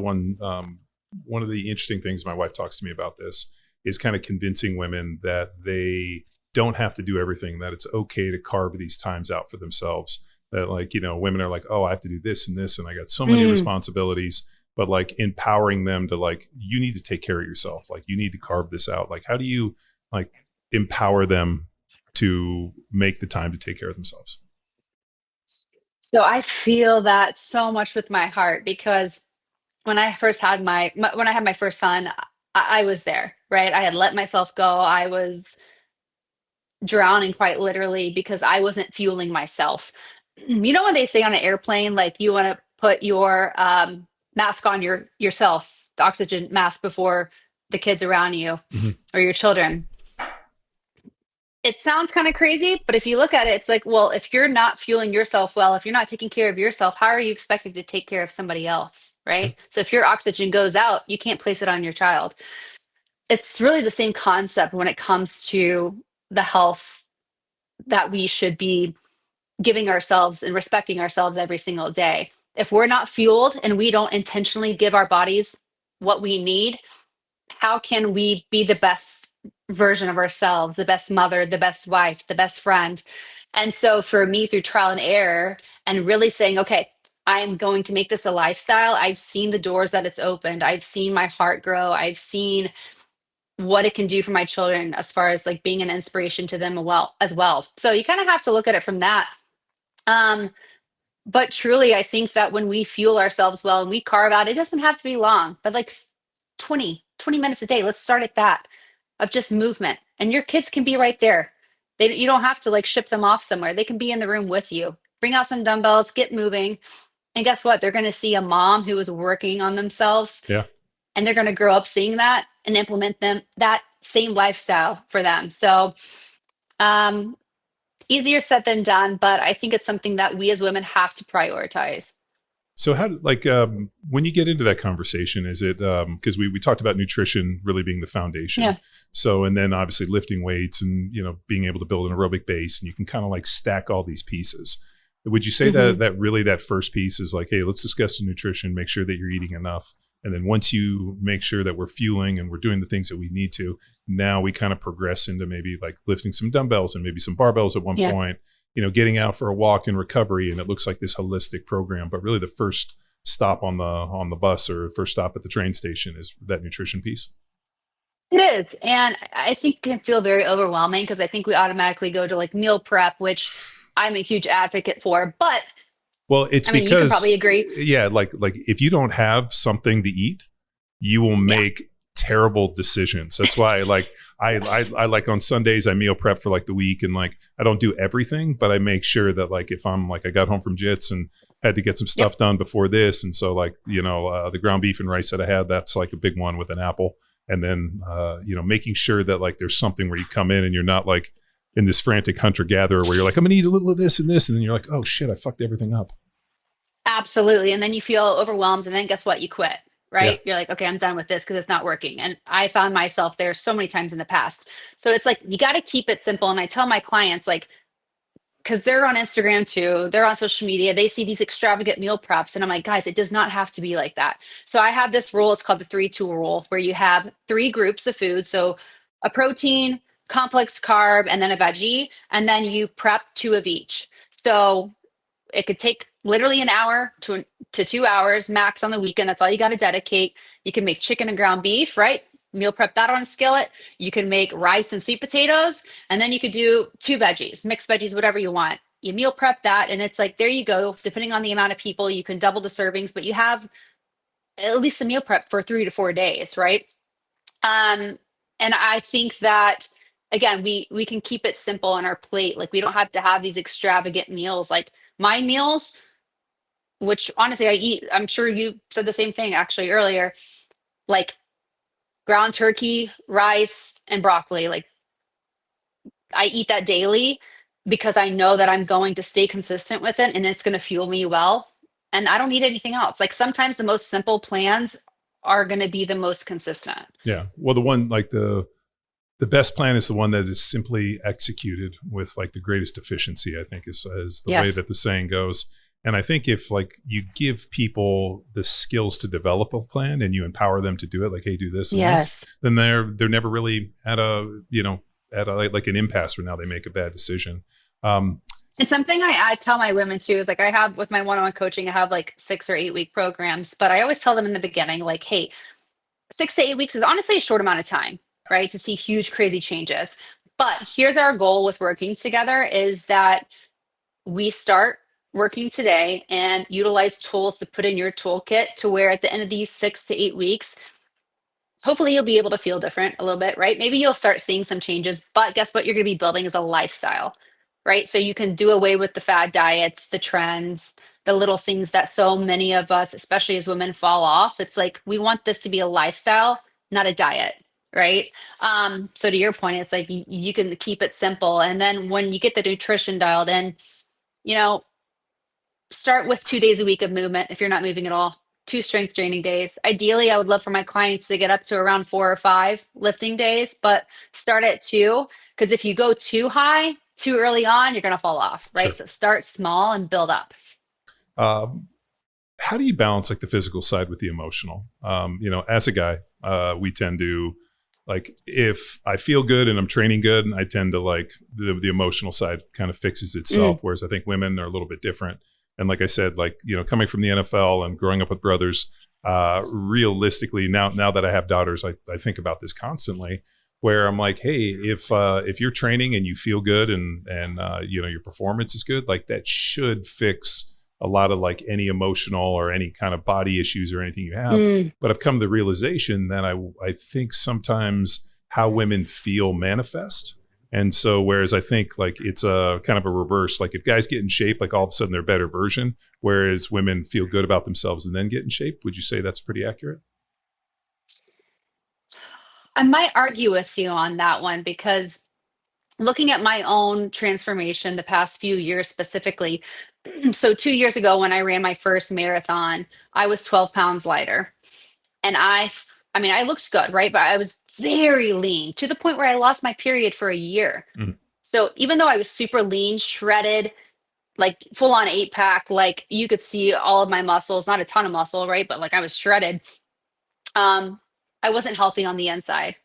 the interesting things, my wife talks to me about this, is kind of convincing women that they don't have to do everything, that it's okay to carve these times out for themselves. That like, women are like, oh, I have to do this and this, and I got so many responsibilities, but like empowering them to like, you need to take care of yourself. Like you need to carve this out. Like, how do you like empower them to make the time to take care of themselves? So I feel that so much with my heart, because when I first had my first son, I was there, right? I had let myself go. I was drowning quite literally because I wasn't fueling myself. You know, when they say on an airplane, like you want to put your mask on yourself, the oxygen mask, before the kids around you or your children. It sounds kind of crazy, but if you look at it, it's like, well, if you're not fueling yourself well, if you're not taking care of yourself, how are you expected to take care of somebody else, right? Sure. So if your oxygen goes out, you can't place it on your child. It's really the same concept when it comes to the health that we should be giving ourselves and respecting ourselves every single day. If we're not fueled and we don't intentionally give our bodies what we need, how can we be the best version of ourselves, the best mother, the best wife, the best friend? And so for me, through trial and error and really saying, okay, I'm going to make this a lifestyle. I've seen the doors that it's opened. I've seen my heart grow. I've seen what it can do for my children as far as like being an inspiration to them as well. So you kind of have to look at it from that. But truly, I think that when we fuel ourselves well and we carve out, it doesn't have to be long, but like 20 minutes a day. Let's start at that, of just movement. And your kids can be right there. You don't have to like ship them off somewhere. They can be in the room with you. Bring out some dumbbells, get moving. And guess what? They're going to see a mom who is working on themselves. Yeah. And they're going to grow up seeing that and implement that same lifestyle for them. So easier said than done, but I think it's something that we as women have to prioritize. So how, like, when you get into that conversation, is it, because we talked about nutrition really being the foundation. Yeah. So, and then obviously lifting weights and, being able to build an aerobic base, and you can kind of like stack all these pieces. Would you say that really that first piece is like, hey, let's discuss the nutrition, make sure that you're eating enough. And then once you make sure that we're fueling and we're doing the things that we need to, now we kind of progress into maybe like lifting some dumbbells and maybe some barbells at one point, getting out for a walk and recovery. And it looks like this holistic program, but really the first stop on the bus or first stop at the train station is that nutrition piece. It is. And I think it can feel very overwhelming because I think we automatically go to like meal prep, which I'm a huge advocate for, but well, it's because you can probably agree. Yeah. Like if you don't have something to eat, you will make terrible decisions. That's why like I like on Sundays I meal prep for like the week, and like I don't do everything, but I make sure that like if I'm like I got home from jits and had to get some stuff done before this, and so like the ground beef and rice that I had, that's like a big one with an apple, and then making sure that like there's something where you come in and you're not like in this frantic hunter gatherer where you're like, I'm gonna eat a little of this and this, and then you're like, oh shit, I fucked everything up. Absolutely. And then you feel overwhelmed, and then guess what? You quit, Yeah. right? You're like, okay, I'm done with this because it's not working. And I found myself there so many times in the past. So it's like, you got to keep it simple. And I tell my clients, like, because they're on Instagram too, they're on social media, they see these extravagant meal preps. And I'm like, guys, it does not have to be like that. So I have this rule, it's called the 3-2 rule, where you have 3 groups of food. So a protein, complex carb, and then a veggie. And then you prep 2 of each. So it could take literally an hour to 2 hours max on the weekend. That's all you got to dedicate. You can make chicken and ground beef, right? Meal prep that on a skillet. You can make rice and sweet potatoes, and then you could do 2 veggies, mixed veggies, whatever you want. You meal prep that, and it's like, there you go. Depending on the amount of people, you can double the servings, but you have at least a meal prep for 3 to 4 days, right? And I think that, again, we can keep it simple on our plate. Like, we don't have to have these extravagant meals. Like my meals, which honestly I eat, I'm sure you said the same thing actually earlier, like ground turkey, rice, and broccoli. Like, I eat that daily because I know that I'm going to stay consistent with it and it's going to fuel me well. And I don't need anything else. Like, sometimes the most simple plans are going to be the most consistent. Yeah. Well, the one, like the best plan is the one that is simply executed with like the greatest efficiency, I think is the way that the saying goes. And I think if like you give people the skills to develop a plan and you empower them to do it, like, hey, do this and this, then they're never really at a, like an impasse where now they make a bad decision. And something I tell my women too is, like, I have with my one-on-one coaching, I have like 6 or 8 week programs, but I always tell them in the beginning, like, hey, 6 to 8 weeks is honestly a short amount of time, right? To see huge, crazy changes. But here's our goal with working together is that we start working today and utilize tools to put in your toolkit to where at the end of these 6 to 8 weeks, hopefully you'll be able to feel different a little bit, right? Maybe you'll start seeing some changes, but guess what? You're going to be building is a lifestyle, right? So you can do away with the fad diets, the trends, the little things that so many of us, especially as women, fall off. It's like, we want this to be a lifestyle, not a diet, right? So to your point, it's like you can keep it simple. And then when you get the nutrition dialed in, start with 2 days a week of movement if you're not moving at all. 2 strength training days. Ideally, I would love for my clients to get up to around 4 or 5 lifting days, but start at 2, because if you go too high, too early on, you're going to fall off, right? Sure. So start small and build up. How do you balance like the physical side with the emotional? As a guy, we tend to, like, if I feel good and I'm training good, I tend to like the emotional side kind of fixes itself. Whereas I think women are a little bit different. And like I said, like, coming from the NFL and growing up with brothers, realistically, now that I have daughters, I think about this constantly, where I'm like, hey, if you're training and you feel good and your performance is good, like that should fix a lot of like any emotional or any kind of body issues or anything you have. But I've come to the realization that I think sometimes how women feel manifest. And so, whereas I think like it's a kind of a reverse, like if guys get in shape, like all of a sudden they're a better version, whereas women feel good about themselves and then get in shape. Would you say that's pretty accurate? I might argue with you on that one, because looking at my own transformation the past few years specifically, so 2 years ago when I ran my first marathon, I was 12 pounds lighter. And I mean, I looked good, right? But I was very lean to the point where I lost my period for a year. So even though I was super lean, shredded, like full on 8-pack, like you could see all of my muscles, not a ton of muscle, right? But like I was shredded. I wasn't healthy on the inside.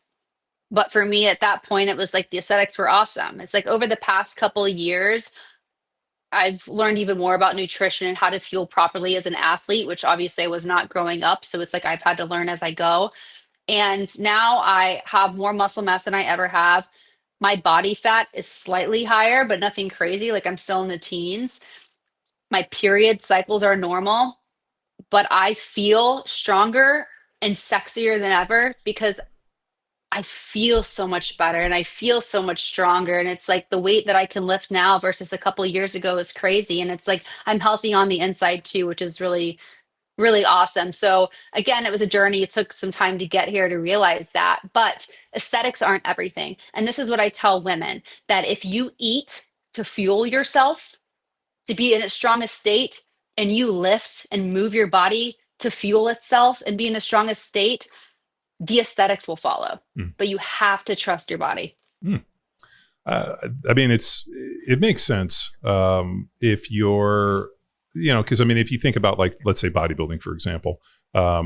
But for me at that point, it was like the aesthetics were awesome. It's like over the past couple of years, I've learned even more about nutrition and how to fuel properly as an athlete, which obviously I was not growing up. So it's like I've had to learn as I go. And now I have more muscle mass than I ever have. My body fat is slightly higher, but nothing crazy. Like I'm still in the teens. My period cycles are normal, but I feel stronger and sexier than ever because I feel so much better and I feel so much stronger. And it's like the weight that I can lift now versus a couple of years ago is crazy. And it's like I'm healthy on the inside too, which is really really awesome. So again, it was a journey. It took some time to get here to realize that, but aesthetics aren't everything. And this is what I tell women, that if you eat to fuel yourself, to be in its strongest state, and you lift and move your body to fuel itself and be in the strongest state, the aesthetics will follow. But you have to trust your body. I mean, it makes sense if you're, because I mean, if you think about like, let's say bodybuilding, for example, guys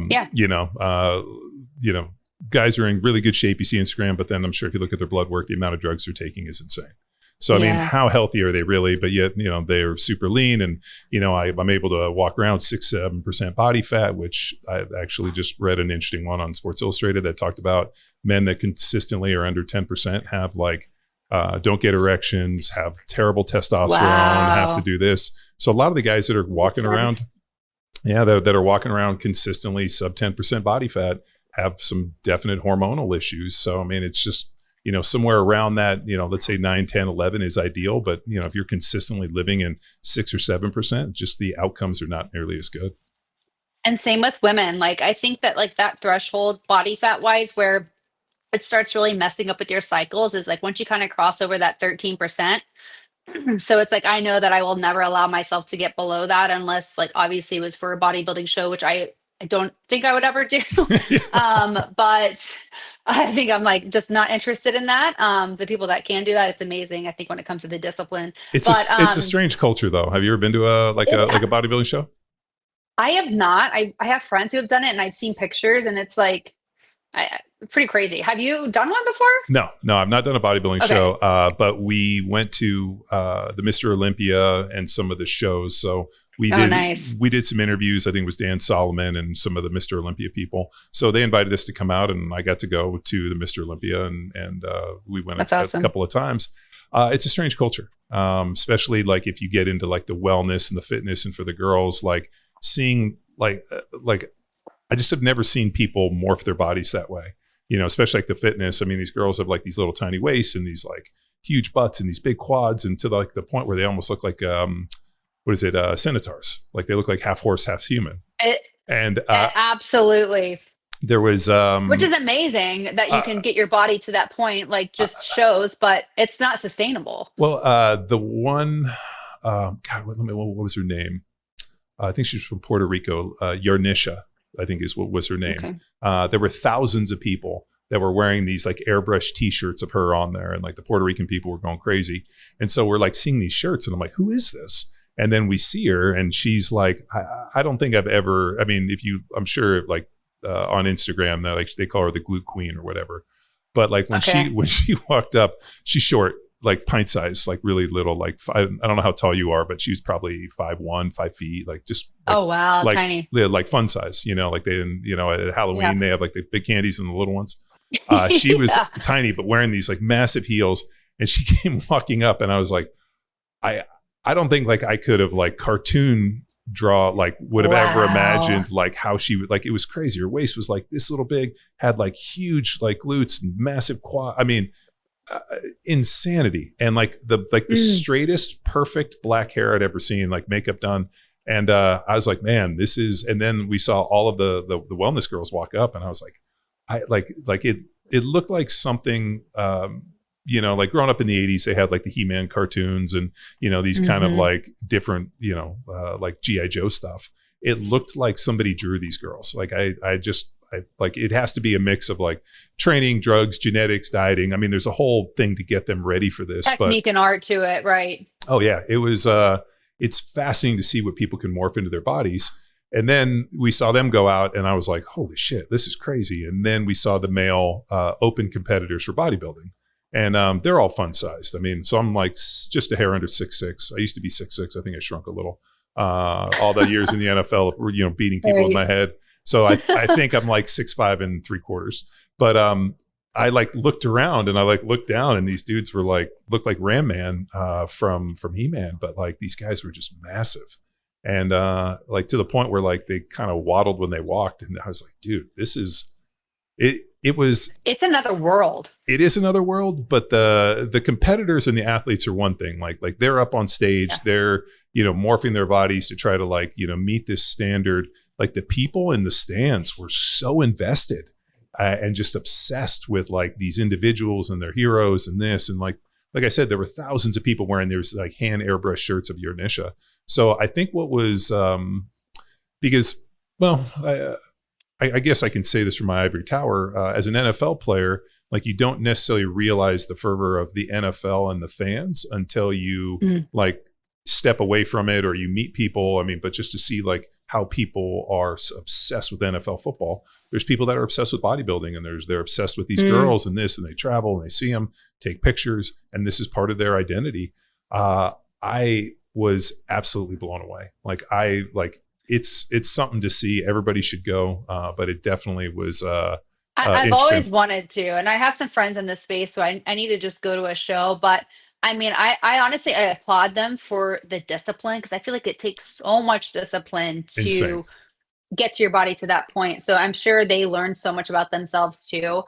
are in really good shape. You see Instagram, but then I'm sure if you look at their blood work, the amount of drugs they're taking is insane. So, I mean, how healthy are they really? But yet, they're super lean, and, I'm able to walk around 6-7% body fat, which I actually just read an interesting one on Sports Illustrated that talked about men that consistently are under 10% have like, don't get erections, have terrible testosterone, have to do this. So a lot of the guys that are walking around, that are walking around consistently sub 10% body fat have some definite hormonal issues. So, I mean, it's just, somewhere around that, let's say 9, 10, 11 is ideal. But, if you're consistently living in 6 or 7%, just the outcomes are not nearly as good. And same with women. Like, I think that like that threshold body fat wise, where it starts really messing up with your cycles is like once you kind of cross over that 13%. So it's like, I know that I will never allow myself to get below that unless like obviously it was for a bodybuilding show, which I don't think I would ever do. But I think I'm like just not interested in that. The people that can do that, it's amazing. I think when it comes to the discipline, it's a strange culture though. Have you ever been to a bodybuilding show? I have not. I have friends who have done it, and I've seen pictures, and it's like pretty crazy. Have you done one before? No, I've not done a bodybuilding show, but we went to the Mr. Olympia and some of the shows. So we did some interviews. I think it was Dan Solomon and some of the Mr. Olympia people. So they invited us to come out, and I got to go to the Mr. Olympia, and we went a couple of times. It's a strange culture, especially like if you get into like the wellness and the fitness, and for the girls, like seeing like I just have never seen people morph their bodies that way, especially like the fitness. I mean, these girls have like these little tiny waists and these like huge butts and these big quads, and to like the point where they almost look like, centaurs. Like they look like half horse, half human. Absolutely. There was, which is amazing that you can get your body to that point, like just shows, but it's not sustainable. Well, the one, what was her name? I think she's from Puerto Rico, Yarnisha, I think is what was her name. Okay. There were thousands of people that were wearing these like airbrush t-shirts of her on there. And like the Puerto Rican people were going crazy. And so we're like seeing these shirts and I'm like, who is this? And then we see her and she's like, I don't think I've ever, I mean, I'm sure like on Instagram, that like they call her the glute queen or whatever. But like when she walked up, she's short, like pint size, like really little, like I don't know how tall you are, but she's probably 5'1", 5 feet, like just like, oh wow, like, tiny, like fun size, like they, at Halloween they have like the big candies and the little ones. She was tiny, but wearing these like massive heels, and she came walking up, and I was like, I don't think like I could have like cartoon draw like would have ever imagined like how she would, like it was crazy. Her waist was like this little big, had like huge like glutes and massive quad. I mean, insanity. And like the straightest perfect black hair I'd ever seen, like makeup done. And I was like, man, this is, and then we saw all of the wellness girls walk up, and I was like, it looked like something, like growing up in the 80s, they had like the He-Man cartoons and, these kind of like different, like G.I. Joe stuff. It looked like somebody drew these girls. Like I like, it has to be a mix of like training, drugs, genetics, dieting. I mean, there's a whole thing to get them ready for this. Technique and art to it. Right. Oh yeah. It was, it's fascinating to see what people can morph into their bodies. And then we saw them go out, and I was like, holy shit, this is crazy. And then we saw the male open competitors for bodybuilding. And they're all fun sized. I mean, so I'm like just a hair under 6'6". I used to be 6'6". I think I shrunk a little. All the years in the NFL, beating people in my head. So I think I'm like 6'5" 3/4. But I like looked around and I like looked down, and these dudes were like, looked like Ram Man from He-Man, but like these guys were just massive. And like to the point where like they kind of waddled when they walked. And I was like, dude, this is it. It's another world. It is another world, but the competitors and the athletes are one thing. Like they're up on stage, they're, morphing their bodies to try to like, meet this standard. like the people in the stands were so invested and just obsessed with like these individuals and their heroes and this. And like I said, there were thousands of people wearing these like hand airbrush shirts of Urnisha. So I think what was, because, well, I guess I can say this from my ivory tower, as an NFL player, like you don't necessarily realize the fervor of the NFL and the fans until you like step away from it or you meet people. I mean, but just to see like how people are obsessed with NFL football. There's people that are obsessed with bodybuilding, and they're obsessed with these girls and this, and they travel and they see them, take pictures, and this is part of their identity. I was absolutely blown away. It's something to see. Everybody should go, but it definitely was. I've always wanted to, and I have some friends in this space, so I need to just go to a show. But I mean, I honestly, I applaud them for the discipline, because I feel like it takes so much discipline to insane. get to your body to that point. So I'm sure they learned so much about themselves too,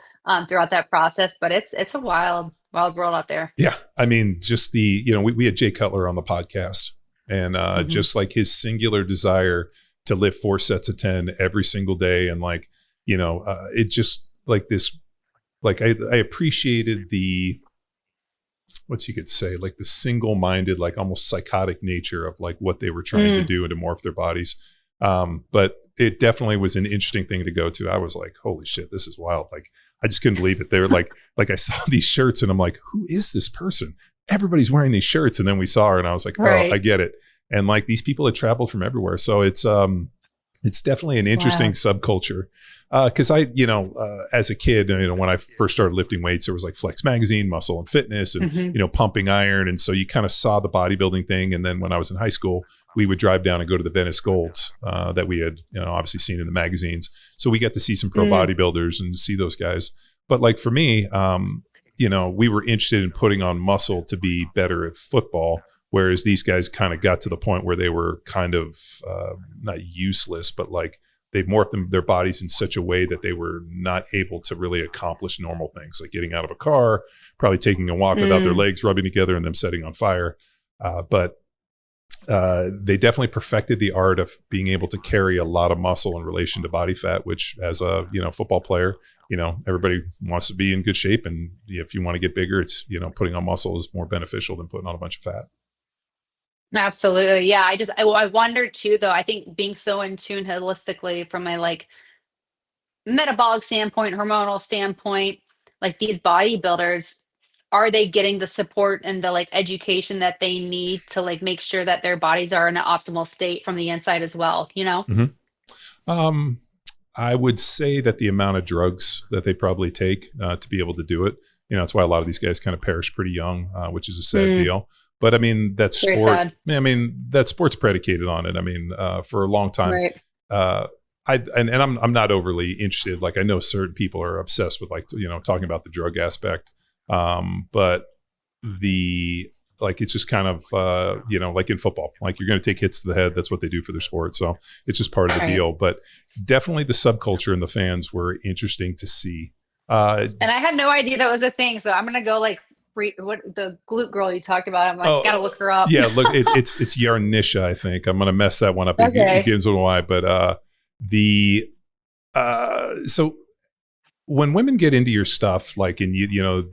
throughout that process. But it's a wild world out there. Yeah, I mean, just we had Jay Cutler on the podcast, and just like his singular desire to lift 4 sets of 10 every single day, and like, it just like this, like I appreciated what you could say, like the single-minded, like almost psychotic nature of like what they were trying to do and to morph their bodies. But it definitely was an interesting thing to go to. I was like, holy shit, this is wild. Like, I just couldn't believe it. They were like I saw these shirts and I'm like, who is this person? Everybody's wearing these shirts. And then we saw her and I was like, oh, I get it. And like these people had traveled from everywhere. So it's definitely an interesting subculture. Cause I, as a kid, when I first started lifting weights, there was like Flex Magazine, Muscle and Fitness, and, pumping iron. And so you kind of saw the bodybuilding thing. And then when I was in high school, we would drive down and go to the Venice Golds that we had, obviously seen in the magazines. So we got to see some pro bodybuilders and see those guys. But like for me, we were interested in putting on muscle to be better at football. Whereas these guys kind of got to the point where they were kind of not useless, but like they morphed their bodies in such a way that they were not able to really accomplish normal things, like getting out of a car, probably taking a walk without their legs rubbing together and them setting on fire. But they definitely perfected the art of being able to carry a lot of muscle in relation to body fat, which as a football player, everybody wants to be in good shape. And if you want to get bigger, it's, putting on muscle is more beneficial than putting on a bunch of fat. Absolutely. Yeah. I wonder too, though, I think being so in tune holistically from a like metabolic standpoint, hormonal standpoint, like these bodybuilders, are they getting the support and the like education that they need to like make sure that their bodies are in an optimal state from the inside as well, I would say that the amount of drugs that they probably take to be able to do it, that's why a lot of these guys kind of perish pretty young, which is a sad deal. But I mean, that sport, that sport's predicated on it. I mean, for a long time, I'm not overly interested. Like I know certain people are obsessed with like, talking about the drug aspect. But it's just kind of, like in football, like you're going to take hits to the head. That's what they do for their sport. So it's just part of the deal, but definitely the subculture and the fans were interesting to see. And I had no idea that was a thing. So I'm going to go like, what the glute girl you talked about. I'm like, gotta look her up. Yeah, look, it's Yarnisha, I think. I'm gonna mess that one up. It begins with a Y, but so when women get into your stuff, like, and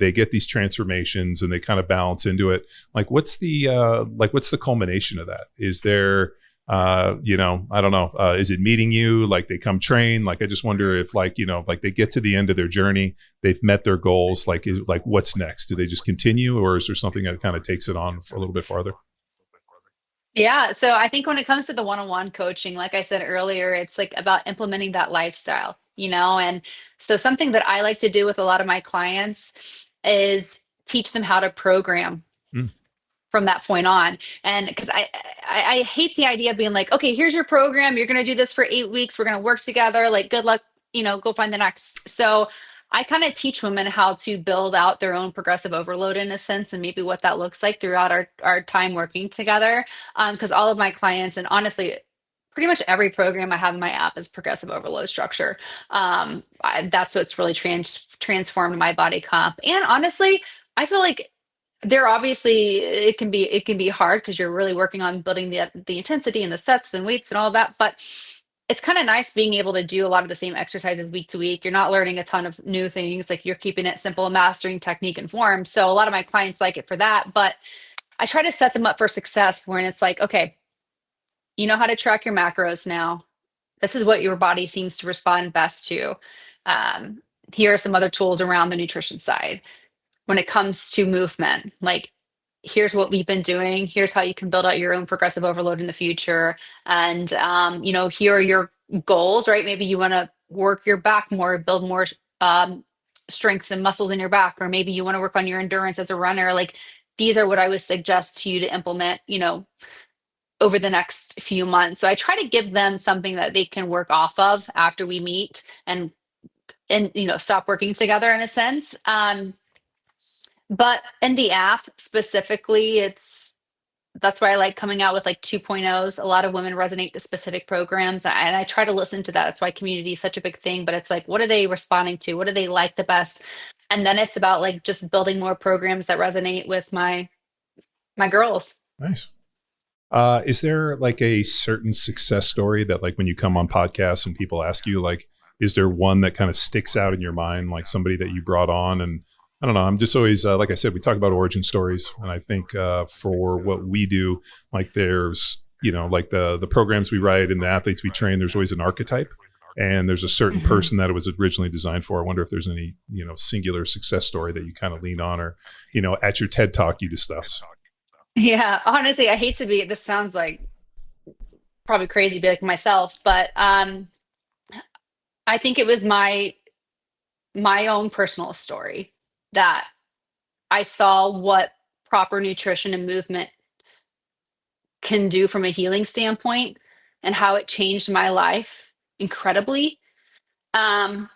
they get these transformations and they kind of balance into it. Like, what's the culmination of that? Is there, I don't know, is it meeting you? Like they come train? Like, I just wonder if like they get to the end of their journey, they've met their goals. Like what's next? Do they just continue, or is there something that kind of takes it on for a little bit farther? Yeah. So I think when it comes to the one-on-one coaching, like I said earlier, it's like about implementing that lifestyle, and so something that I like to do with a lot of my clients is teach them how to program from that point on. And because I hate the idea of being like, okay, here's your program. You're going to do this for 8 weeks. We're going to work together. Like, good luck, go find the next. So I kind of teach women how to build out their own progressive overload in a sense, and maybe what that looks like throughout our time working together. Because all of my clients, and honestly, pretty much every program I have in my app is progressive overload structure. That's what's really transformed my body comp. And honestly, I feel like it can be hard because you're really working on building the intensity and the sets and weights and all that. But it's kind of nice being able to do a lot of the same exercises week to week. You're not learning a ton of new things. Like you're keeping it simple and mastering technique and form. So a lot of my clients like it for that. But I try to set them up for success when it's like, okay, you know how to track your macros now. This is what your body seems to respond best to. Um, Here are some other tools around the nutrition side. When it comes to movement, like here's what we've been doing. Here's how you can build out your own progressive overload in the future. And, here are your goals, right? Maybe you want to work your back more, build more um, strength and muscles in your back, or maybe you want to work on your endurance as a runner. Like these are what I would suggest to you to implement, over the next few months. So I try to give them something that they can work off of after we meet and stop working together in a sense. But in the app specifically, that's why I like coming out with like 2.0s. A lot of women resonate to specific programs, and I try to listen to that. That's why community is such a big thing. But it's like, what are they responding to? What do they like the best? And then it's about like just building more programs that resonate with my girls. Nice. Is there like a certain success story that like when you come on podcasts and people ask you, like, is there one that kind of sticks out in your mind, like somebody that you brought on? And I don't know, I'm just always, like I said, we talk about origin stories. And I think for what we do, like there's, like the programs we write and the athletes we train, there's always an archetype. And there's a certain person that it was originally designed for. I wonder if there's any, singular success story that you kind of lean on or, at your TED Talk you discuss. Yeah, honestly, I hate to be, this sounds like probably crazy to be like myself, but I think it was my own personal story that I saw what proper nutrition and movement can do from a healing standpoint and how it changed my life incredibly. Um,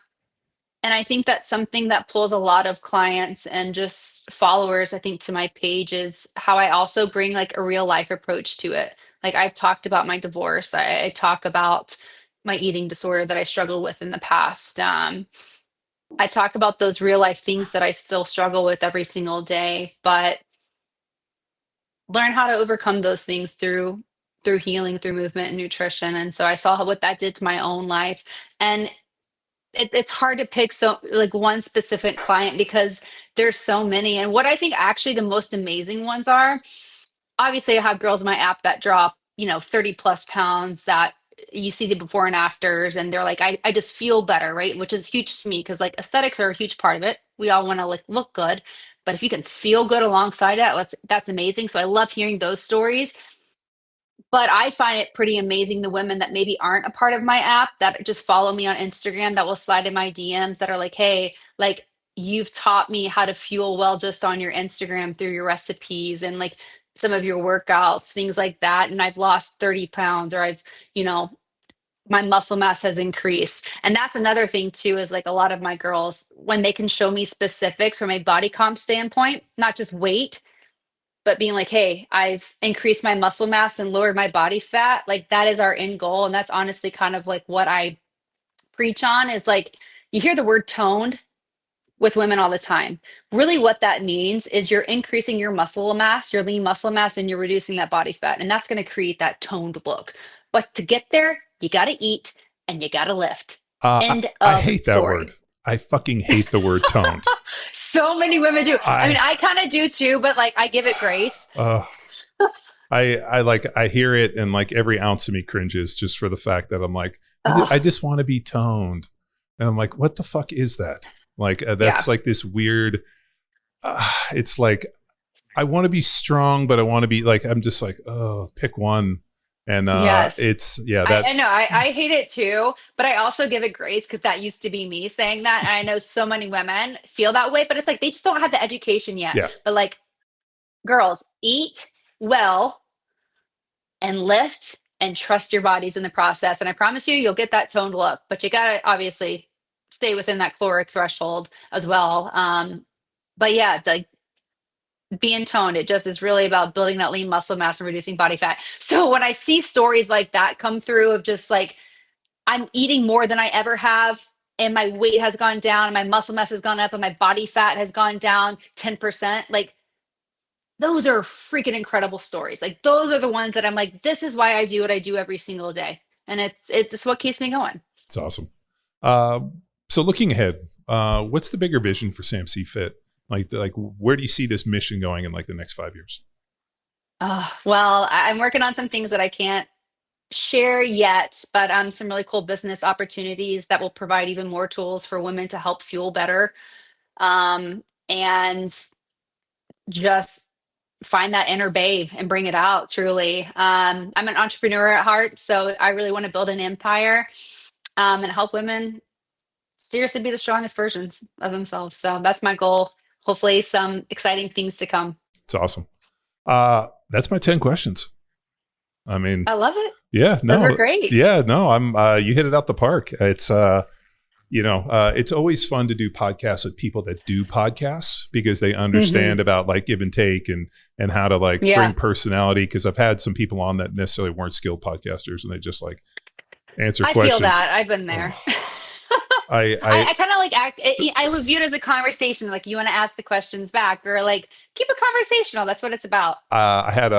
and I think that's something that pulls a lot of clients and just followers, I think, to my page is how I also bring like a real life approach to it. Like I've talked about my divorce. I talk about my eating disorder that I struggled with in the past. I talk about those real life things that I still struggle with every single day, but learn how to overcome those things through healing, through movement and nutrition. And so I saw what that did to my own life. And it's hard to pick so like one specific client because there's so many. And what I think actually the most amazing ones are, obviously I have girls in my app that drop, 30 plus pounds that you see the before and afters and they're like, I just feel better, right? Which is huge to me because like aesthetics are a huge part of it. We all want to like look good, but if you can feel good alongside that, that's amazing. So I love hearing those stories. But I find it pretty amazing the women that maybe aren't a part of my app that just follow me on Instagram that will slide in my DMs that are like, hey, like you've taught me how to fuel well just on your Instagram through your recipes and like some of your workouts, things like that. And I've lost 30 pounds or you know, my muscle mass has increased. And that's another thing too, is like a lot of my girls, when they can show me specifics from a body comp standpoint, not just weight, but being like, hey, I've increased my muscle mass and lowered my body fat, like that is our end goal. And that's honestly kind of like what I preach on is like, you hear the word toned with women all the time. Really, what that means is you're increasing your muscle mass, your lean muscle mass, and you're reducing that body fat. And that's going to create that toned look. But to get there, you got to eat and you got to lift. End I of hate story. that word. I fucking hate the word toned. So many women do. I mean, I kind of do too, but like I give it grace. I hear it and like every ounce of me cringes just for the fact that I'm like, I just want to be toned. And I'm like, what the fuck is that? Like, that's like this weird, it's like, I want to be strong, but I want to be like, I'm just like, oh, pick one. And yes. I know I hate it too, but I also give it grace because that used to be me saying that. And I know so many women feel that way, but it's like they just don't have the education yet. Yeah. But like, girls, eat well and lift and trust your bodies in the process. And I promise you, you'll get that toned look, but you got to obviously stay within that caloric threshold as well. But yeah, like being toned, it just is really about building that lean muscle mass and reducing body fat. So when I see stories like that come through of just like, I'm eating more than I ever have, and my weight has gone down, and my muscle mass has gone up, and my body fat has gone down 10%, like those are freaking incredible stories. Like those are the ones that I'm like, this is why I do what I do every single day. and it's just what keeps me going. It's awesome. So looking ahead, what's the bigger vision for SamC Fit? Like where do you see this mission going in like the next 5 years? Well, I'm working on some things that I can't share yet, but some really cool business opportunities that will provide even more tools for women to help fuel better, and just find that inner babe and bring it out truly. I'm an entrepreneur at heart, so I really want to build an empire, and help women seriously be the strongest versions of themselves. So that's my goal. Hopefully some exciting things to come. It's awesome. That's my 10 questions. I mean, I love it. Yeah, no, those are great. Yeah, no, you hit it out the park. It's, it's always fun to do podcasts with people that do podcasts because they understand about like give and take and how to like bring personality. Cause I've had some people on that necessarily weren't skilled podcasters and they just like answer questions. I feel that. I've been there. I kind of like I view it as a conversation. Like you want to ask the questions back or like keep it conversational. That's what it's about. I had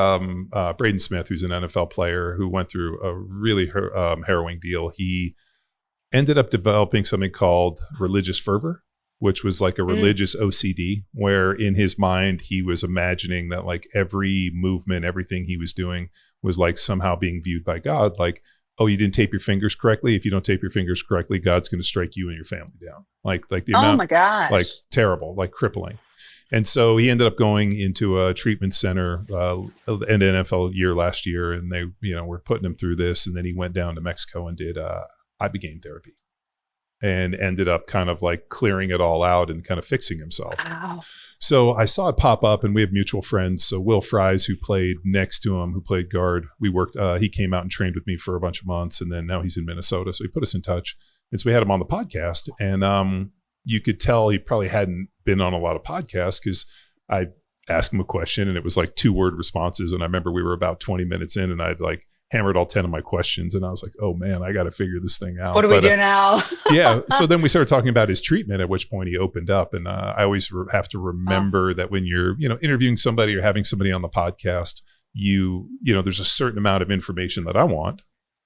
Braden Smith, who's an NFL player who went through a really harrowing deal. He ended up developing something called religious fervor, which was like a religious OCD, where in his mind, he was imagining that like every movement, everything he was doing was like somehow being viewed by God. Like, oh, you didn't tape your fingers correctly. If you don't tape your fingers correctly, God's going to strike you and your family down. Like the amount, oh my gosh, like terrible, like crippling. And so he ended up going into a treatment center in the NFL year last year, and they, were putting him through this. And then he went down to Mexico and did ibogaine therapy, and ended up kind of like clearing it all out and kind of fixing himself. Wow. So I saw it pop up, and we have mutual friends. So Will Fries, who played next to him, who played guard, we worked. He came out and trained with me for a bunch of months, and then now he's in Minnesota. So he put us in touch, and so we had him on the podcast. And you could tell he probably hadn't been on a lot of podcasts because I asked him a question, and it was like 2-word responses. And I remember we were about 20 minutes in, and I'd like hammered all 10 of my questions, and I was like, oh man, I got to figure this thing out. What do we do now? Yeah. So then we started talking about his treatment, at which point he opened up. And I always have to remember that when you're, interviewing somebody or having somebody on the podcast, there's a certain amount of information that I want,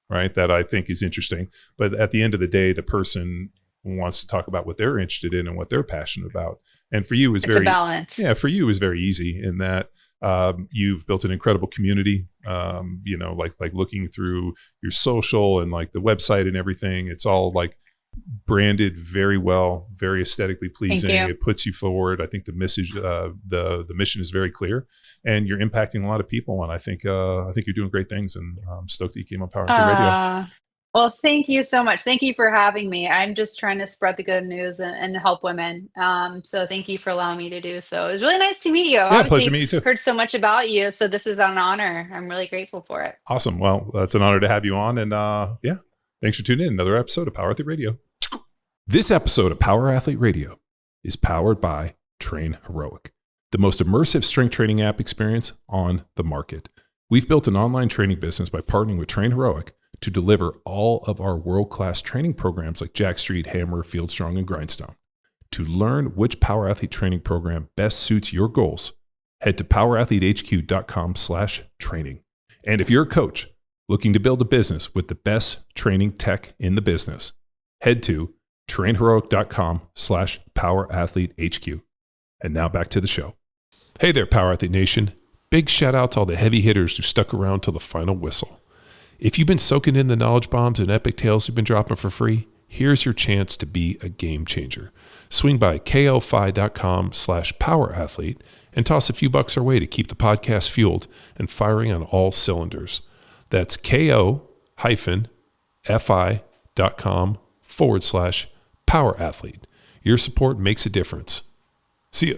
right, that I think is interesting. But at the end of the day, the person wants to talk about what they're interested in and what they're passionate about. And for you, it's very, a balance. Yeah, for you is very easy in that you've built an incredible community. Like looking through your social and like the website and everything, it's all like branded very well, very aesthetically pleasing. It puts you forward. I think the message, the mission is very clear, and you're impacting a lot of people. And I think you're doing great things. And I'm stoked that you came on Power Athlete Radio. Well, thank you so much. Thank you for having me. I'm just trying to spread the good news and help women. So thank you for allowing me to do so. It was really nice to meet you. Yeah, obviously, pleasure to meet you too. Heard so much about you. So this is an honor. I'm really grateful for it. Awesome. Well, it's an honor to have you on. And thanks for tuning in. Another episode of Power Athlete Radio. This episode of Power Athlete Radio is powered by Train Heroic, the most immersive strength training app experience on the market. We've built an online training business by partnering with Train Heroic to deliver all of our world-class training programs like Jack Street, Hammer, Field Strong, and Grindstone. To learn which Power Athlete training program best suits your goals, head to powerathletehq.com/training. And if you're a coach looking to build a business with the best training tech in the business, head to trainheroic.com/powerathletehq. And now back to the show. Hey there, Power Athlete Nation. Big shout out to all the heavy hitters who stuck around till the final whistle. If you've been soaking in the knowledge bombs and epic tales we've been dropping for free, here's your chance to be a game changer. Swing by ko-fi.com/powerathlete and toss a few bucks our way to keep the podcast fueled and firing on all cylinders. That's ko-fi.com/powerathlete. Your support makes a difference. See ya.